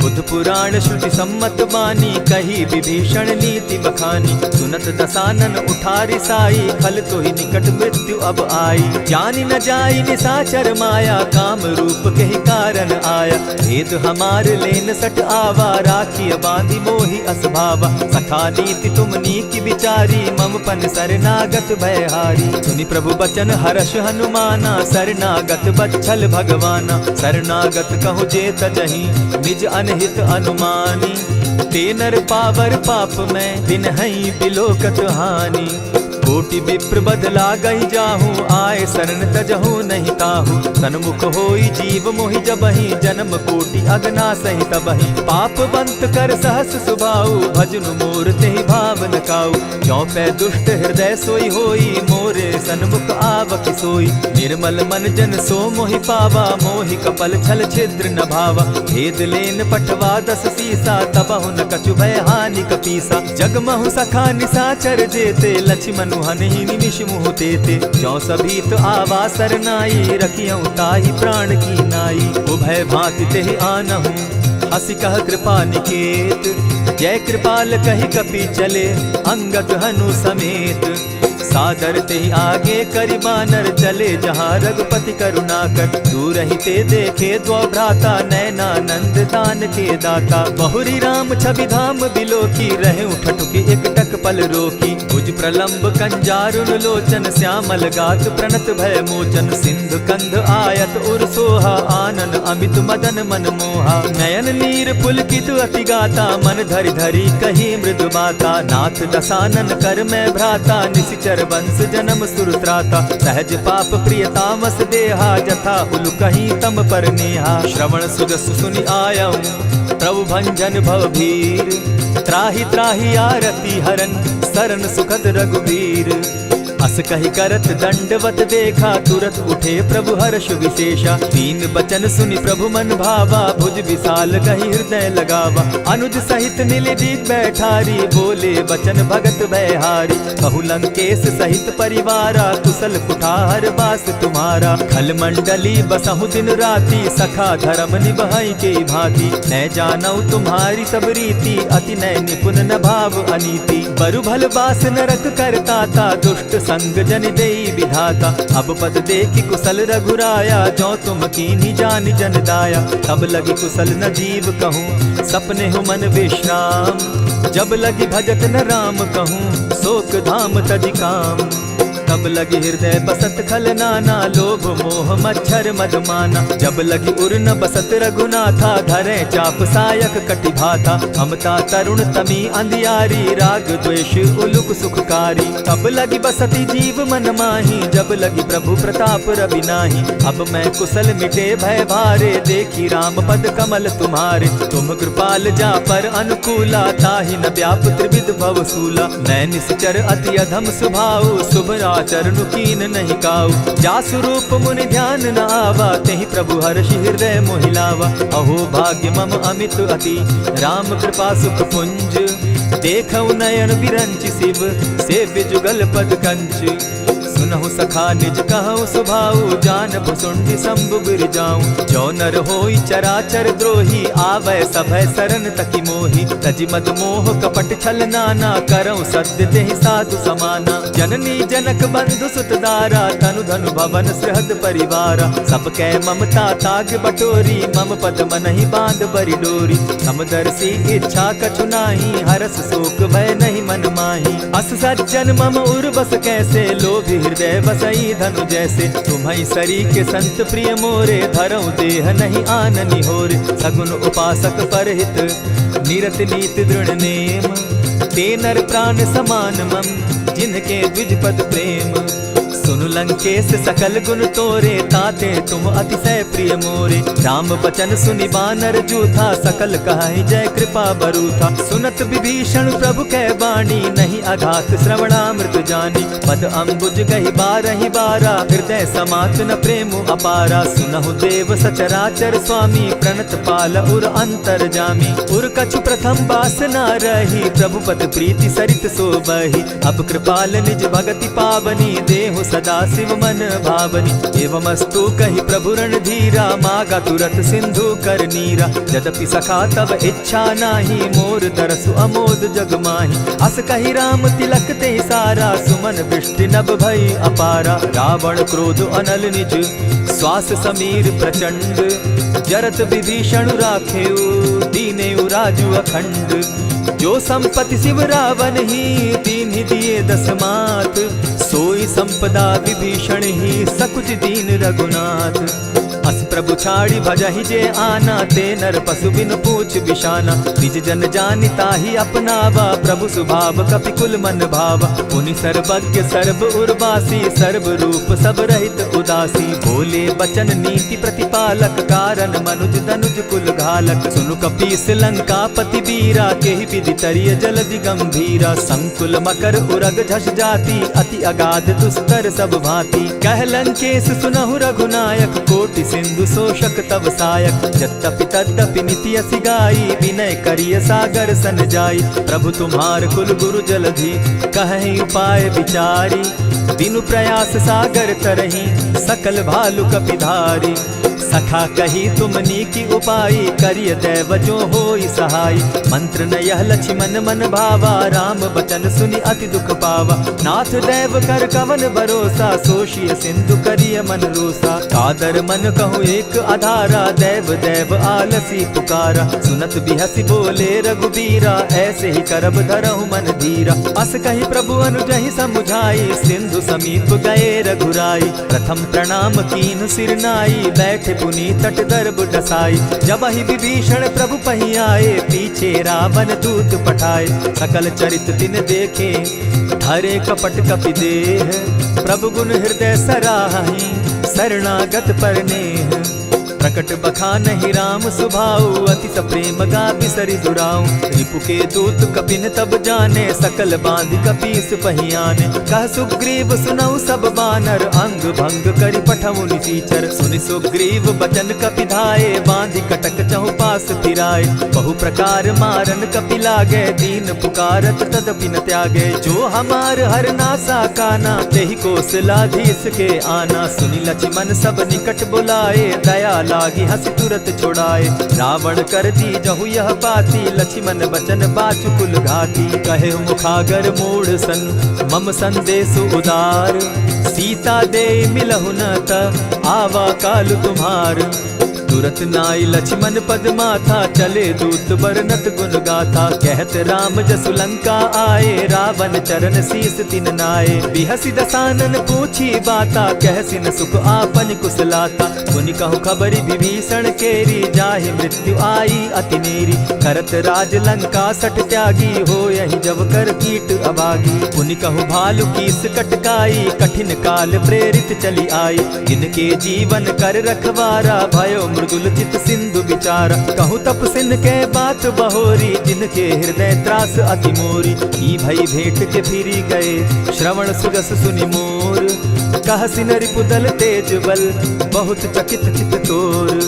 बुध पुराण श्रुति सम्मत बानी, कही विभीषण नीति बखानी। सुनत दसानन उठारी साई, खल तो ही निकट मृत्यु अब आई। जानि न जाई निशाचर माया, काम रूप के ही कारण आया। भेद हमार लेन सट आवा, राखिय बांधी मोहि असभावा। सखा नीति तुम नीति विचारी, मम पन शरणागत भयहारी। सुनि प्रभु बचन हर्ष हनुमाना, शरणागत बच्छल भगवाना। शरणागत कहु जे तजहि, निज अनहित अनुमानी। ते नर पावर पाप में, दिन हई बिलोकत हानि। कोटि विप्र बदला गई जाहू, आए शरण तजहू नहीं ताहू। सन्मुख होई जीव मोहि जबहि, जन्म कोटि अगना सही तबहि। पाप बंत कर सहस सुभाऊ, भजनु मोर तेहि भावन काऊ। चौपै दुष्ट हृदय सोई होई, मोरे सन्मुख आवक सोई। निर्मल मन जन सो मोहि पावा, मोहि कपल छल छिद्र न भावा। भेद लेन पठवा 10 सीसा, तबहु न कछु भय हानि कपीसा। जगमहु सखा निसाचर जेते, लक्ष्मनु हनहि निमिष मुह तेते। जो सभीत आवा सरनाई, रखियऊ ताहि प्राण की नाई। उभय भांति तेहि आनहु, हसी कह कृपा निकेत। जय कृपाल कहि कपि चले, अंगद हनु समेत। सादर ते आगे करि बानर चले, जहाँ रघुपति करुणाकर। दूर ही ते देखे द्वौ भ्राता, नैनानंद दान के दाता। बहुरी राम छवि धाम बिलोकी, रहे ठठुकी एक टक पल रोकी। भुज प्रलंब कंजारुन लोचन, श्यामल गात प्रणत भय मोचन। सिंधु कंध आयत उर सोहा, आनन अमित मदन मन मोहा। नयन नीर पुलकित अति गाता, मन धरि धरि कही मृदु बाता। नाथ दसानन कर मैं भ्राता, निशिचर वंश जन्म सुरत्राता। सहज पाप प्रिय तामस देहा, जथा उलु कहीं तम पर नेहा। श्रवण सुजस सुनि आयऊ, प्रभु भंजन भव भीर। त्राहि त्राहि आरती हरन, सरन सुखद रघुबीर। अस कहि करत दंडवत देखा, तुरत उठे प्रभु हर्ष विशेषा। दीन बचन सुनि प्रभु मन भावा, भुज विशाल कहि हृदय लगावा। अनुज सहित नीलदीप बैठारी, बोले बचन भगत भयहारी। कहु लंकेश सहित परिवारा, कुशल कुठार बास तुम्हारा। खल मंडली बसहु दिन राति, सखा धर्म निभाई के भांति। न जानऊ तुम्हारी सब रीति, अति नय निपुण न भाव अनीति। बरु भल बास नरक करताता, दुष्ट संग जन देई विधाता। अब पद देखि कुशल रघुराया, जो तुम कीन्ही जान जन दाया। तब लगी कुशल न जीव कहूँ, सपने हो मन विश्राम। जब लगी भजत न राम कहूँ, शोक धाम तज काम। तब लगी हृदय बसत खल नाना, लोभ मोह मच्छर मद माना। जब लगी उर न बसत रघुनाथा, धरे चाप सायक कटि भाता। ममता तरुण तमी अंधियारी, राग द्वेष उलुक सुखकारी। तब लगी बसती जीव मन माही, जब लगी प्रभु प्रताप रवि नाही। अब मैं कुशल मिटे भय भारे, देखी राम पद कमल तुम्हारे। तुम कृपाल जा पर अनुकूला, ताहि न व्याप त्रिविध भव सूला। मैं निश्चर अति अधम सुभाऊ, शुभ चरणु कीन नहीं काऊ। जासु रूप मुनि ध्यान न आवा, तेहि प्रभु हर्षि हृदय मोहिलावा। अहो भाग्य मम अमित अति, राम कृपा सुख पुंज। देखऊ नयन विरंचि शिव, सेव्य जुगल पद कंच। सुनहु सखा निज कहु सुभाऊ, जानबु सुंडि शंभु गिर जाऊं। जो नर होई चराचर द्रोही, आवे सभय शरण तकी मोहि। तजि मद मोह कपट छल नाना, करऊं सत्य तेहि साधु समाना। जननी जनक बंधु सुत दारा, तनु धनु भवन सृहद परिवारा। सब कै ममता ताग बटोरी, मम पद मनहि बांध बरि डोरी। समदर्शी इच्छा कछु नाही, हरस शोक भय नहीं मन माही। अस सज्जन मम उर बस कैसे, लोभी हृदय बसई धनु जैसे। तुम्हि सरी के संत प्रिय मोरे, धरऊ देह नहीं आननि होरे। सगुन उपासक परहित, निरत नीति दृढ़ नेम। ते नर प्राण समान मम, जिनके द्विज पद प्रेम। सुनु लंकेश सकल गुण तोरे, ताते तुम अतिशय प्रिय मोरे। राम बचन सुनि बानर जूथा, सकल कहाई जय कृपा बरूथा। सुनत विभीषण प्रभु कै बाणी, नहीं अघात श्रवणामृत जानी। पद अम्बुज गहि बारहि बारा, हृदय समात न प्रेम अपारा। सुनहु देव सचराचर स्वामी, प्रणत पाल उर अंतर जामी। उर कछु प्रथम बास न रही, प्रभु पद प्रीति सरित सोबहि। अब कृपाल निज भगति पावनी, देहु सदा शिव मन भावनी। एवमस्तु कहि प्रभु रणधीरा, मागा तुरत सिंधु कर नीरा। यद्यपि सखा तब इच्छा नाही, मोर तरसु अमोद जग माही। अस कहि राम तिलक ते सारा, सुमन वृष्टि नभ भई अपारा। रावण क्रोध अनल निज, श्वास समीर प्रचंड। जरत विभीषण राखेउ, दीनेउ राजु अखंड। जो संपत्ति शिव रावण ही, दीन्हि दिए 10 मात। सोई संपदा विभीषण ही, सकुच दीन रघुनाथ। अस प्रभु छाड़ी भजहि जे आना, ते नर पशु बिन पूछ बिशाना। निज जन जानि ताहि अपनावा, प्रभु स्वभाव कपि कुल मन भावा। उनि सर्वज्ञ सर्व उर्वासी, सर्व रूप सब रहित उदासी। बोले बचन नीति प्रतिपालक, कारण मनुज धनुज कुल घालक। सुनु कपीस लंकापति वीरा, केहि विधि तरिय जलधि गंभीरा। संकुल मकर उरग झष जाति, अति अगाध दुस्तर सब भांति। कह लंकेश सुनहु रघुनायक, कोटि सिंधु शोषक तव सायक। यद्यपि तद्यपि निति असि गाई, विनय करिय सागर सन जाई। प्रभु तुम्हार कुल गुरु जलधि, कहि उपाय विचारी। बिनु प्रयास सागर तरही, सकल भालु कपिधारी। सखा कही तुमनी की उपाय, करिय दैव जो होई सहाय। मंत्र न यह लक्ष्मण मन भावा, राम बचन सुनि अति दुख पावा। नाथ दैव कर कवन भरोसा, सोषिय सिंधु करिय मन रोसा। कादर मन कहूँ एक आधारा, दैव दैव आलसी पुकारा। सुनत बिहसी बोले रघुबीरा, ऐसे ही करब धरहु मन धीरा। अस कही प्रभु अनुजहि समुझाई, सिंधु समीप गए रघुराई। प्रथम प्रणाम कीन सिर नाई, बैठे पुनि तट दर्भ डसाई। जब ही विभीषण प्रभु पही आए, पीछे रावण दूत पठाए। सकल चरित तिन देखे, धरे कपट कपि देह। प्रभु गुण हृदय सराहि, शरणागत पर नेह। प्रकट बखानहि राम सुभाऊ, अति सप्रेम गा बिसरि दुराऊ। रिपु के दूत कपिन तब जाने, सकल बांधि कपीस पहियाने। कह सुग्रीव सुनऊ सब बानर, अंग भंग करि पठऊ निसीचर। सुनि सुग्रीव बचन कपि धाये, बांधि कटक चहु पास फिराए। बहु प्रकार मारन कपि लागे, दीन पुकारत तदपि न त्यागे। जो हमार हर नासा काना, तेहि कौशलाधीश के आना। सुनि लक्ष्मण सब निकट बुलाए, दया लागी हंस तुरत छुड़ाए। रावण कर दी जहु यह पाती, लक्ष्मण बचन बाचु कुल घाती। कहे मुखागर मूढ़ सन, मम संदेश उदार। सीता दे मिलहु न त, आवा काल तुम्हार। तुरत नाई लक्ष्मण पद माथा, चले दूत बरनत गुण गाथा। कहत राम जसु लंका आए, रावण चरण शीस तिन नाये। बिहसि दसानन पूछी बाता, कहसिन सुख आपन कुशलाता। मुनि कहु खबरि विभीषण केरी, जाहि मृत्यु आई अति नेरी। करत राज लंका सठ त्यागी, हो यही जब कर कीट अभागी। मुनि कहु भालु कीस कटकाई, कठिन काल प्रेरित चली आई। जिनके जीवन कर रखवारा, भयो मृदुल चित सिंधु विचारा। कहूँ तप सिन के बात बहोरी, जिनके हृदय त्रास अति मोरी। की भई भेंट के फिरी गए, श्रवण सुजस सुनि मोर। कह सिन रिपुदल तेज बल, बहुत चकित चित तोर।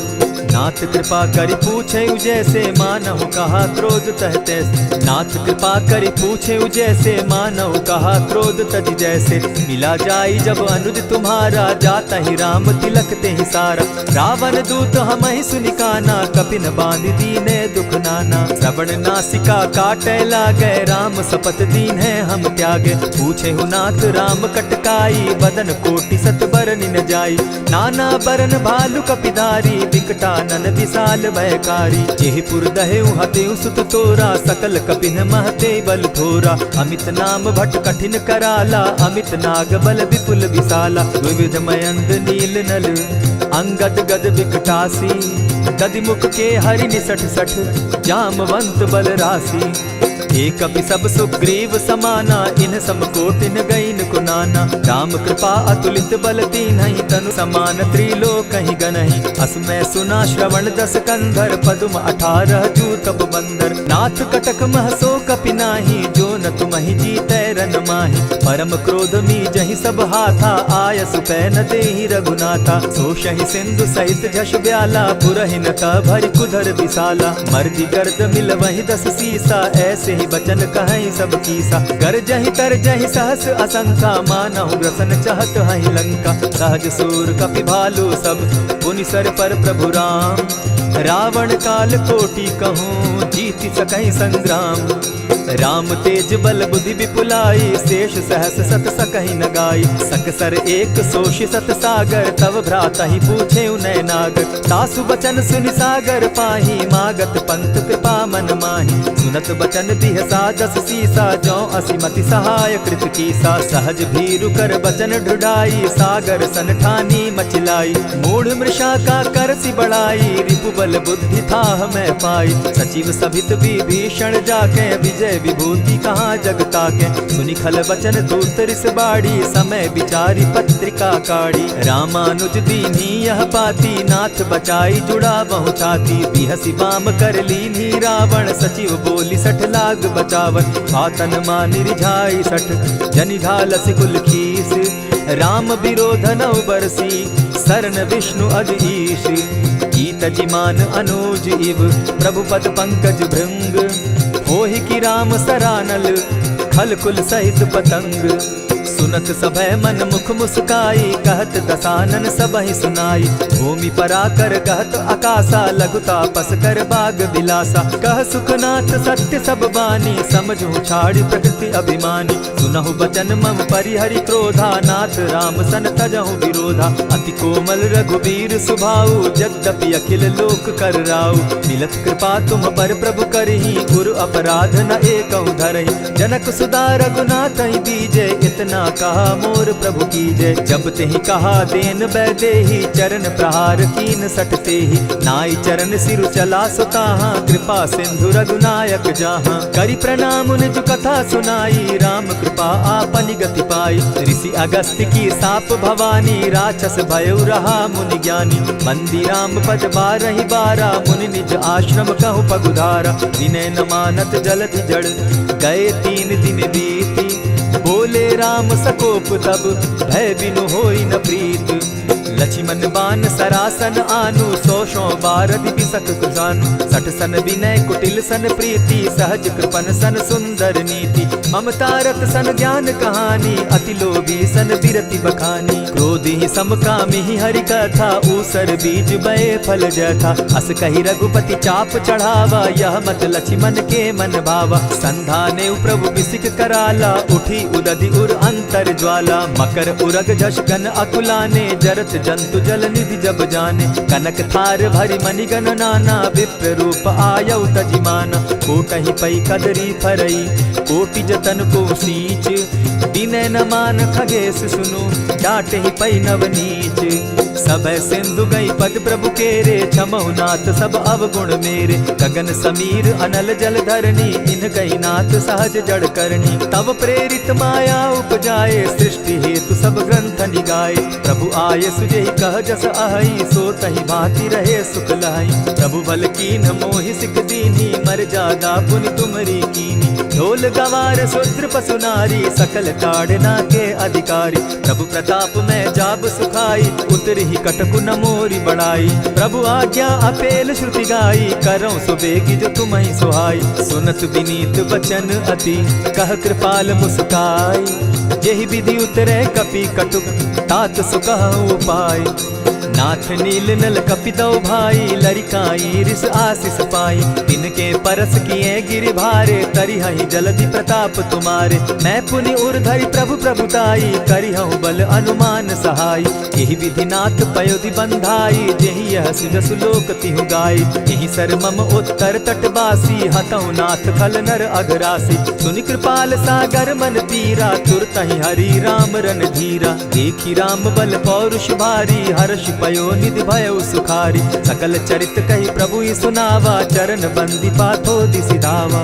नाथ कृपा करि पूछे जैसे, मानहु कहा क्रोध तह तैसे। नाथ कृपा करि पूछे जैसे, मानहु कहा क्रोध तज जैसे। मिला जाई जब अनुज तुम्हारा, जाता ही राम तिलक ते ही सारा। रावण दूत हम ही सुनि काना, कपिन बांधि दीने दुख नाना। श्रवण नासिका काटे लागे, राम सपत दीन है हम त्यागे। पूछे हु नाथ राम कटकाई, बदन कोटि सत बरनि न जाई। नाना बरन भालु कपिधारी, विकटा नन विशाल भयकारी। जेहिपुर दहेउ हतेउ सुत तोरा, सकल कपिन महते बल थोरा। अमित नाम भट कठिन कराला, अमित नाग बल विपुल विशाला। द्विविध मयंद नील नल, अंगद गद विकटासी। दधिमुख के हरि निसठ सठ, जामवंत बल राशि। एक कपि सब सुग्रीव समाना, इन सम कोटिन गईन कुनाना। राम कृपा अतुलित बल तीन्हि, तनु समान त्रिलोक ही गनहि। असमय सुना श्रवण दस कंधर, पदुम 18 जूतप बंदर। नाथ कटक महसो कपि नाही, जो न तुमहि जीतै रन माहि। परम क्रोध मी जहि सब हाथा, आयसु पै न देहि रघुनाथा। सोषहि सिंधु सहित झष ब्याला, पुरहिन त भरि कुधर विशाला। मर्दि गर्द मिल वहि 10 सीसा, ऐसे ही बचन कहीं सब कीसा। गरजहि तरजहि सहस असंख्या, मानहु ग्रसन चहत हहि लंका। सहज सूर कपि भालु सब, पुनि सर पर प्रभु राम। रावण काल कोटि कहूँ, जीति सकहि संग्राम। राम तेज बल बुद्धि विपुलाई, शेष सहस सत सकहि न गाई। सकसर एक सोषि सत सागर, तव भ्राता ही पूछे उनय नागर। तासु बचन सुनि सागर पाही, मागत पंत कृपा मन माही। सुनत बचन दिह सादस सीसा, जौ असिमति सहाय कृत कीसा। सहज भीरु कर बचन ढुढ़ाई, सागर सन ठानी मचिलाई। मूढ़ मृषा का करसि बढ़ाई, रिपुबल बुद्धि थाह मैं पाई। सचिव सभित विभीषण जाके, विजय विभूति कहाँ जग ताके। सुनि खल बचन दूत रिस बाड़ी, समय विचारी पत्रिका काढ़ी। रामानुज दीन्ही यह पाती, नाथ बचाई जुड़ा बहु छाती। बिहसी बाम कर लीन्ही रावण, सचिव बोली सठ लाग बचावन। आतन मानि रिझाई सठ, जनि ढालसि कुल खीस। राम विरोध नौ बरसी, सरन विष्णु अज ईश। ईत जिमान अनुज इव, प्रभु पद पंकज भृंग। होहि कि राम सरानल, खल कुल सहित पतंग। सुनत सभय मन मुख मुस्काई, कहत दसानन सबहि सुनाई। भूमि पराकर कहत आकाशा, लघु तापस कर बाग बिलासा। कह सुखनाथ सत्य सब बानी, समझू छाड़ी प्रकृति अभिमानी। सुनहु बचन मम परिहरि क्रोधा, नाथ राम सन तजहु विरोधा। अति कोमल रघुबीर सुभाऊ, यद्यपि अखिल लोक कर राऊ। मिलत कृपा तुम पर प्रभु करही, गुरु अपराध न एकहु धरहि। जनक सुदा रघुनाथ ही दीजे, इतना कहा मोर प्रभु की जय। जब तेहि कहा देन बैदेही, चरण प्रहार कीन सटते ही। नाई चरण सिरु चला सुताहा, कृपा सिंधु रघुनायक जाहा। करि प्रणाम निज कथा सुनाई, राम कृपा आपनि गति पाई। ऋषि अगस्त की साप भवानी, राक्षस भयउ रहा मुनि ज्ञानी। बंदी राम पद बारहि बारा, मुनि निज आश्रम कहु पगुधारा। विनय न मानत जलधि जड़, गए 3 दिन बीती। बोले राम सकोप तब, भय बिनु होई न प्रीत। लक्ष्मण बान सरासन आनु, 100 बारधि बिसक कुजानु। 60 सन विनय कुटिल सन प्रीति, सहज कृपन सन सुंदर नीति। ममता रत सन ज्ञान कहानी, अति लोभी सन बिरति बखानी। क्रोधि समकामी हरि कथा, ऊसर बीज बये फल जथा। अस कहि रघुपति चाप चढ़ावा, यह मत लक्ष्मण के मन भावा। संधाने प्रभु बिसिक कराला, उठी उदधि उर अंतर ज्वाला। मकर उरग झष गन अकुलाने, जरत जंतु जल निधि जब जाने। कनक थार भरी मणिगण नाना, विप्र रूप आयौ तजिमाना। कोटहि पै कदरी फरई, कोटि जतन को सींच। विनय न मान खगेश सुनु, डांटहि पै नवनीच। सबय सिंधु गई पद प्रभु केरे, छमहु नाथ सब अवगुण मेरे। गगन समीर अनल जल धरनी, इन गई नाथ सहज जड़ करनी। तब प्रेरित माया उपजाए, सृष्टि हेतु सब ग्रंथ निगाए। प्रभु आये सुजेहि कह जस अहई, सो तहि भांति रहे सुख लहई। प्रभु बल कीन्ह मोहि सिख दीन्ही, मर्यादा पुनि तुमरी कीनी। ढोल गवार शूद्र पशु नारी, सकल ताड़ना के अधिकारी। प्रभु प्रताप में जाब सुखाई, उतरहि कटकु न मोरी बड़ाई। प्रभु आज्ञा अपेल श्रुति गाई, करऊं सो बेगी जो तुम्हि सुहाई। सुनत विनीत वचन अति, कह कृपाल मुस्काई। जेहि विधि उतरे कपि कटुक, तात सुकहु उपाय। नाथ नील नल कपितौ भाई, लरिकाई रिस आशीष पाई। तिनके परस किए गिरि भारे, तरिहहि जलधि प्रताप तुम्हारे। मैं पुनि उर्धरि प्रभु प्रभुताई, करिहु बल अनुमान सहाय। यही विधि नाथ पयोधि बंधाई, जेहि यह सुजसु लोक तिहु गाई। यही सर मम उत्तर तटवासी, हतहु नाथ खल नर अघरासी। सुनि कृपाल सागर मन तीरा, तुरतहि हरि राम रन धीरा। देखी राम बल पौरुष भारी, हर्ष पयो निधि भयउ सुखारी। सकल चरित कहि प्रभु सुनावा, चरण बंदी पाथो दिसि धावा।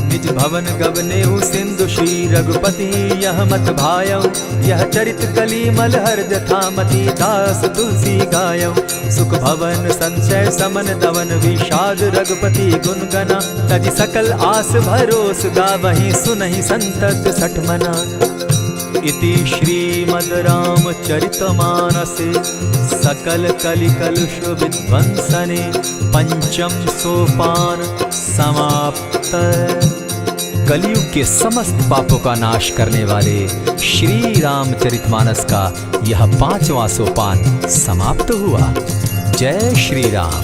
निज भवन गवनेहु सिंधु श्री रघुपति, यह मत भायऊ। यह चरित कली मलहर जथामति, दास तुलसी गायऊ। सुख भवन संशय समन दवन, विषाद रघुपति गुण गना। तज सकल आस भरोस, गावहि सुनहि संतत सठ मना। इति श्रीमद् रामचरितमानसे, सकल कलि कलुष विध्वंसने। पंचम सोपान समाप्त। कलयुग के समस्त पापों का नाश करने वाले श्री रामचरितमानस का यह 5वां सोपान समाप्त हुआ। जय श्री राम।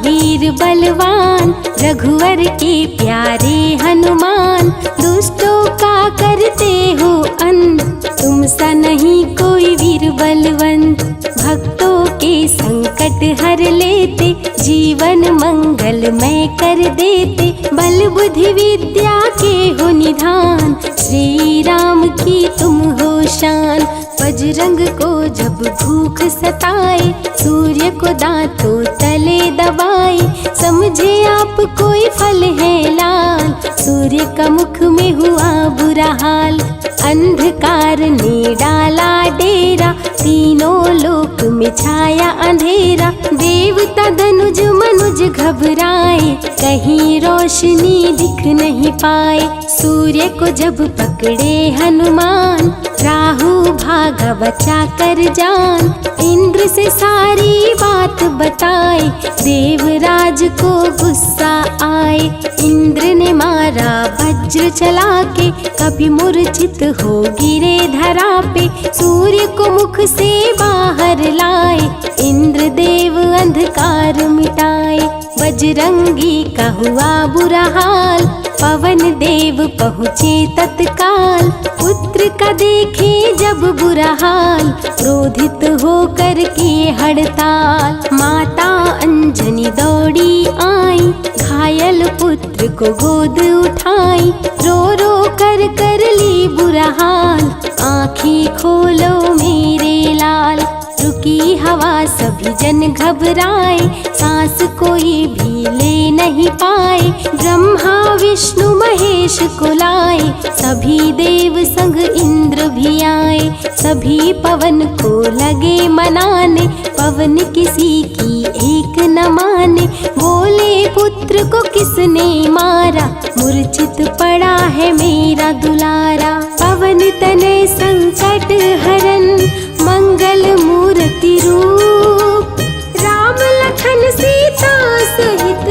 महावीर बलवान, रघुवर के प्यारे हनुमान, दुष्टों का करते हो अंत, तुम सा नहीं कोई वीर बलवंत। भक्तों के संकट हर लेते, जीवन मंगलमय कर देते, बल बुद्धि विद्या के हो निधान, श्री राम की तुम हो शान। बजरंग को जब भूख सताए, सूर्य को दांतों तले दबाए, समझे आप कोई फल है लाल, सूर्य का मुख में हुआ बुरा हाल। अंधकार ने डाला डेरा, तीनों लोक में छाया अंधेरा, देवता धनुज मनुज घबराए, कहीं रोशनी दिख नहीं पाए। सूर्य को जब पकड़े हनुमान, राहु भागा बचा कर जान, इंद्र से सारी बात बताए, देवराज को गुस्सा आए। इंद्र ने मारा वज्र चला के, कभी मूर्छित हो गिरे धरा पे, सूर्य को मुख से बाहर लाए, इंद्र देव अंधकार मिटाए। बजरंगी का हुआ बुरा हाल, पवन देव पहुँचे तत्काल, पुत्र का देखे जब बुरा हाल, क्रोधित होकर किए हड़ताल। माता अंजनी दौड़ी आई, घायल पुत्र को गोद उठाई, रो रो कर ली बुरा हाल, आँखें खोलो मेरे लाल। रुकी हवा सभी जन घबराए, सांस कोई भी ले नहीं पाए, ब्रह्मा विष्णु महेश को लाए, सभी देव संग इंद्र भी आए, सभी पवन को लगे मनाने, पवन किसी की एक न माने, बोले पुत्र को किसने मारा, मूर्छित पड़ा है मेरा दुलारा। पवन तनय संकट हरन, मंगल मूर्ति रूप, राम लखन सीता सहित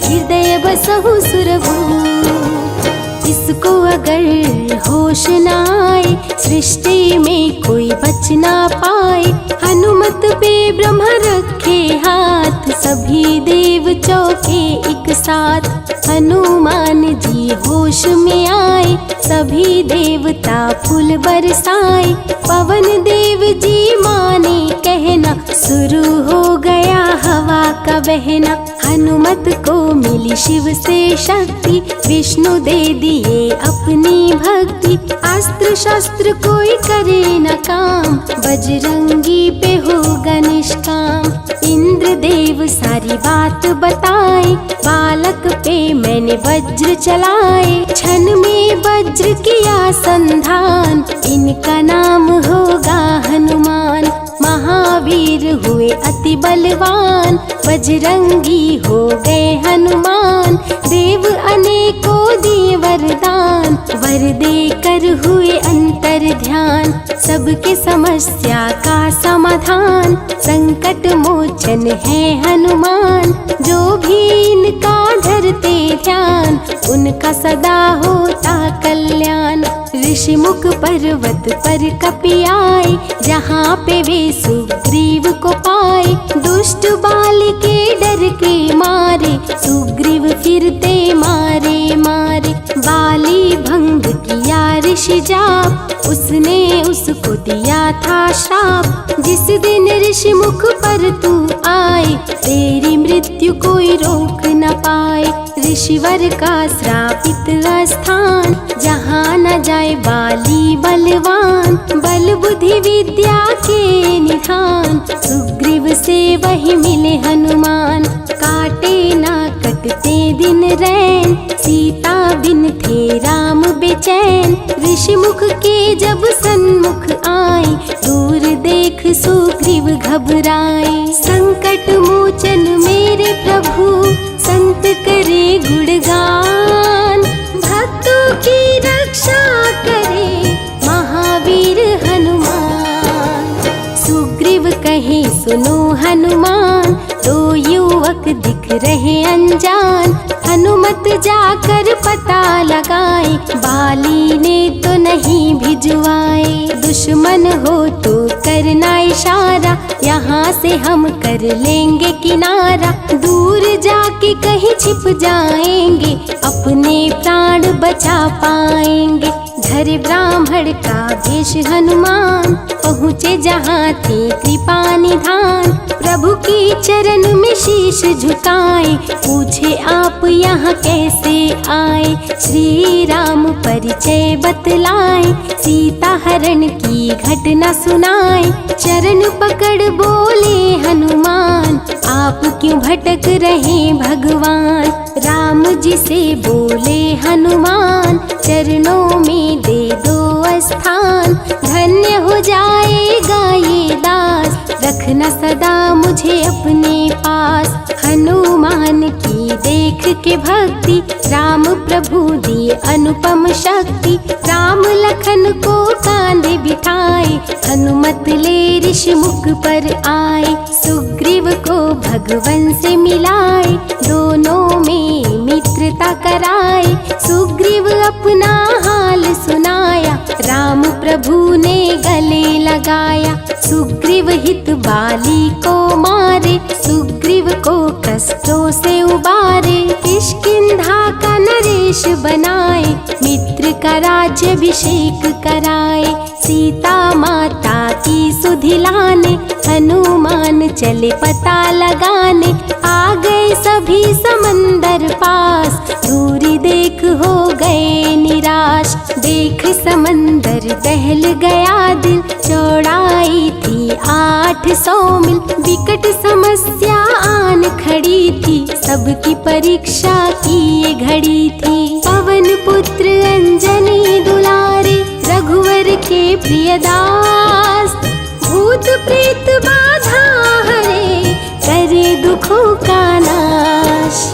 हृदय बसहु सुरभूप। इसको अगर होश न आए, सृष्टि में कोई बच ना पाए, हनुमत पे ब्रह्मा रखे हाथ, सभी देव चौके एक साथ। हनुमान जी होश में आए, सभी देवता फूल बरसाए, पवन देव जी माने कहना, शुरू हो गया हवा का बहना। हनुमत को मिली शिव से शक्ति, विष्णु दे दिए अपनी भक्ति, अस्त्र शस्त्र कोई करे न काम, बजरंगी पे होगा निष्काम। इंद्र देव सारी बात बताए, बालक पे मैंने वज्र चलाए, क्षण में वज्र किया संधान, इनका नाम होगा हनुमान। महावीर हुए अति बलवान, बजरंगी हो गए हनुमान, देव अनेकों दिए वरदान, वर देकर हुए अंतर ध्यान, सबके समस्या का समाधान, संकट मोचन है हनुमान, जो भी इनका धरते ध्यान, उनका सदा होता कल्याण। ऋषि मुख पर्वत पर कपि आए, जहाँ पे वे सुग्रीव को पाए, दुष्ट बाल के डर के मारे, सुग्रीव फिरते मारे मारे, बाली भंग किया ऋषि जाप, उसने उसको दिया था श्राप, जिस दिन ऋषि मुख पर तू आए, तेरी मृत्यु कोई रोक न पाए। ऋषिवर का श्रापित स्थान, जहाँ न जाए बाली बलवान, बल बुद्धि विद्या के निधान, सुग्रीव से वही मिले हनुमान। काटे ना कटते दिन रैन, सीता बिन थे राम बेचैन, ऋषि मुख के जब सन्मुख आए, दूर देख सुग्रीव घबराए। संकट मोचन मेरे प्रभु, संत करे गुणगान, भक्तों की रक्षा करे महावीर हनुमान। सुग्रीव कहे सुनो हनुमान, दो युवक दिख रहे अनजान, हनुमत जाकर पता लगाए, बाली ने तो नहीं भिजवाए। दुश्मन हो तो करना इशारा, यहाँ से हम कर लेंगे किनारा, दूर के कहीं छिप जाएंगे, अपने प्राण बचा पाएंगे। धरे ब्राह्मण का वेश हनुमान, पहुँचे जहाँ थे कृपा निधान। प्रभु की चरण में शीश झुकाए, पूछे आप यहाँ कैसे आए। श्री राम परिचय बतलाए, सीता हरण की घटना सुनाए। चरण पकड़ बोले हनुमान, आप क्यों भटक रहे भगवान। राम जी से बोले हनुमान, चरणों में दे दो स्थान। धन्य हो जाएगा ये दास, रखना सदा मुझे अपने पास। हनुमान की देख के भक्ति, राम प्रभु दिए अनुपम शक्ति। राम लखन को कांधे बिठाए, हनुमत ले ऋषि मुख पर आए। सुग्रीव को भगवन से मिलाए, दोनों में मित्रता कराए। सुग्रीव अपना हाल सुनाया, राम प्रभु ने गले लगाया। सुग्रीव हित बाली को मारे, सुग्रीव को कष्टों से उबारे। किष्किंधा का नरेश बनाए, मित्र का राज्याभिषेक कराए। सीता माता की सुधि लाने, हनुमान चले पता लगाने। आ गए सभी समंदर पास, दूरी देख हो गए निराश। देख समंदर दहल गया दिल, चौड़ाई थी 800 मील। विकट समस्या आन खड़ी थी, सबकी परीक्षा की ये घड़ी थी। पवन पुत्र अंजनी दुलारे, रघुवर के प्रिय दास। भूत प्रेत बाधा हरे, करे दुखों का नाश।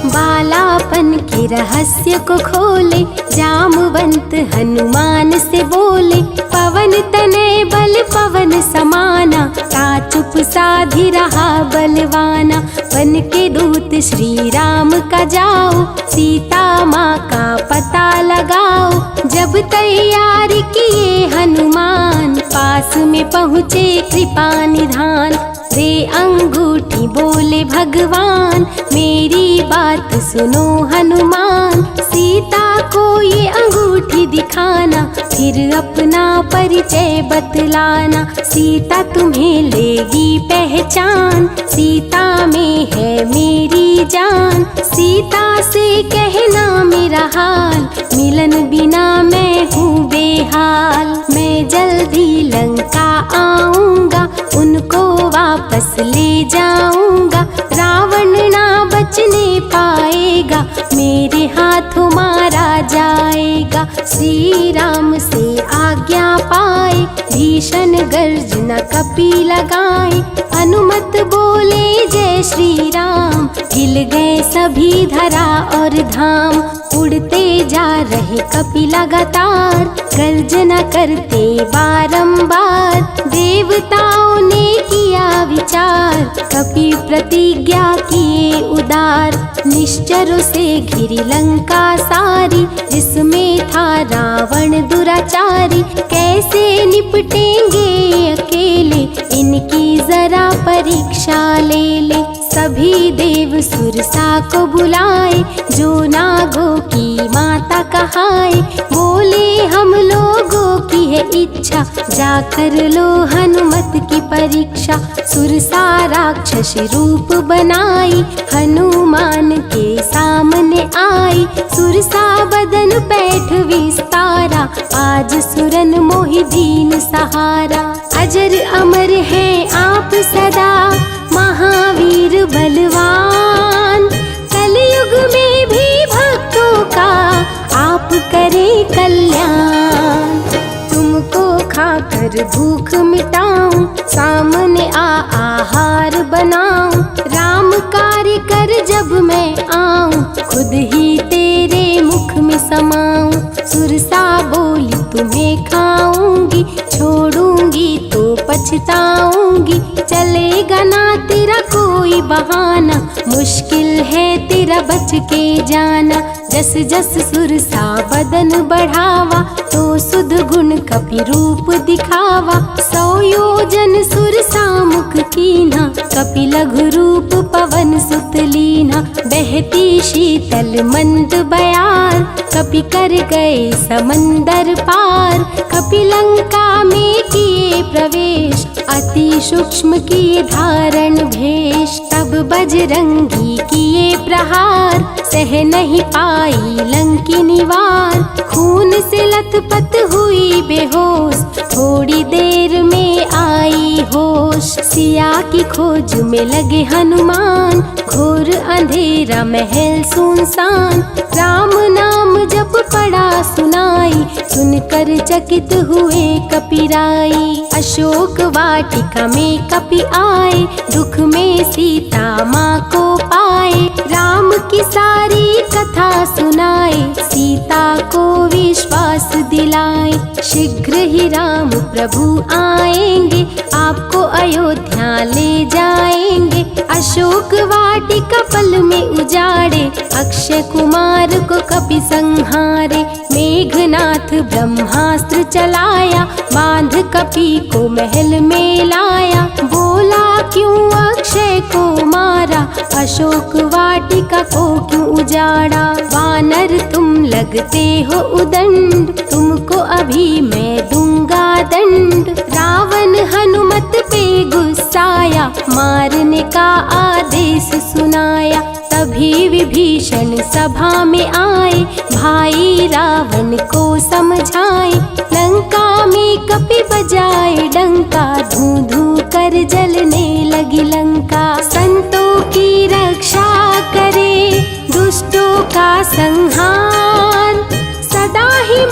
बालापन के रहस्य को खोले, जामवंत हनुमान से बोले। पवन तनय बल पवन समाना, ता चुप साधी रहा बलवाना। बन के दूत श्री राम का जाओ, सीता माँ का पता लगाओ। जब तैयारी किए हनुमान, पास में पहुँचे कृपा निधान। दे अंगूठी बोले भगवान, मेरी बात सुनो हनुमान। सीता को ये अंगूठी दिखाना, फिर अपना परिचय बतलाना। सीता तुम्हें लेगी पहचान, सीता में है मेरी जान। सीता से कहना मेरा हाल, मिलन बिना मैं हूँ बेहाल। मैं जल्दी लंका आऊँगा, उनको वापस ले जाऊँगा। रावण ना बचने पाएगा, मेरे हाथों मारा जाएगा। श्री राम से आज्ञा पाए, भीषण गर्जना कपि लगाए। अनुमत बोले जय श्री राम, हिल गए सभी धरा और धाम। उड़ते जा रहे कपि लगातार, गर्जना करते बारंबार। देवताओं ने किया विचार, कपि प्रतिज्ञा किए उदार। निश्चरों से घिरी लंका सारी, जिसमें था रावण दुराचारी। कैसे निपटेंगे अकेले, इनकी जरा परीक्षा ले ले। सभी देव सुरसा को बुलाए, जो नागों की माता कहाए। बोले हम लोगों की है इच्छा, जाकर लो हनुमत की परीक्षा। सुरसा राक्षस रूप बनाई, हनुमान के सामने आई। सुरसा बदन पैठ विस्तारा, आज सुरन मोहि दीन सहारा। अजर अमर है आप सदा, महावीर बलवान। कलयुग में भी भक्तों का आप करें कल्याण। तुमको खाकर भूख मिटाऊं, सामने आहार बनाऊं। राम कार्य कर जब मैं आऊं, खुद ही तेरे मुख में समाऊं। सुरसा बोली तुम्हें खाऊंगी, छोड़ूंगी तो पछताऊंगी। चलेगा ना तेरा कोई बहाना, मुश्किल है तेरा बच के जाना। जस जस सुरसा बदन बढ़ावा, तो सुध गुण कपि रूप दिखावा। 100 योजन सुरसा मुख कीन्हा, कपि लघु रूप पवन सुत लीन्हा। बहती शीतल मंद बयार, कपि कर गए समंदर पार। कपि लंका में किए प्रवेश, अति सूक्ष्म किए धारण भेष। तब बजरंगी किए प्रहार, सह नहीं पाई लंकिनी वार। खून से लथपथ हुई बेहोश, थोड़ी देर में आई होश। सिया की खोज में लगे हनुमान, घोर अंधेरा महल सुनसान। राम नाम जप पड़ा सुनाई, सुनकर चकित हुए कपिराई। अशोक वाटिका में कपि आए, दुख में सीता माँ को पाए। राम की सारी कथा सुनाए, सीता को विश्वास दिलाए। शीघ्र ही राम प्रभु आएंगे, आपको अयोध्या ले जाएंगे। अशोक वाटिका पल में उजाड़े, अक्षय कुमार को कपि संहारे। मेघनाथ ब्रह्मास्त्र चलाया, बांध कपि को महल में लाया। बोला क्यों अक्षय को मारा, अशोक वाटिका को क्यों उजाड़ा। वानर तुम लगते हो उदंड, तुमको अभी मैं दूंगा दंड। रावण हनुमत पे गुस्साया, मारने का आदेश सुनाया। तभी विभीषण सभा में आए, भाई रावण को समझाए। लंका में कपि बजाए डंका, धूं धूं कर जलने लगी लंका। संतों की रक्षा करे, दुष्टों का संहार, सदा ही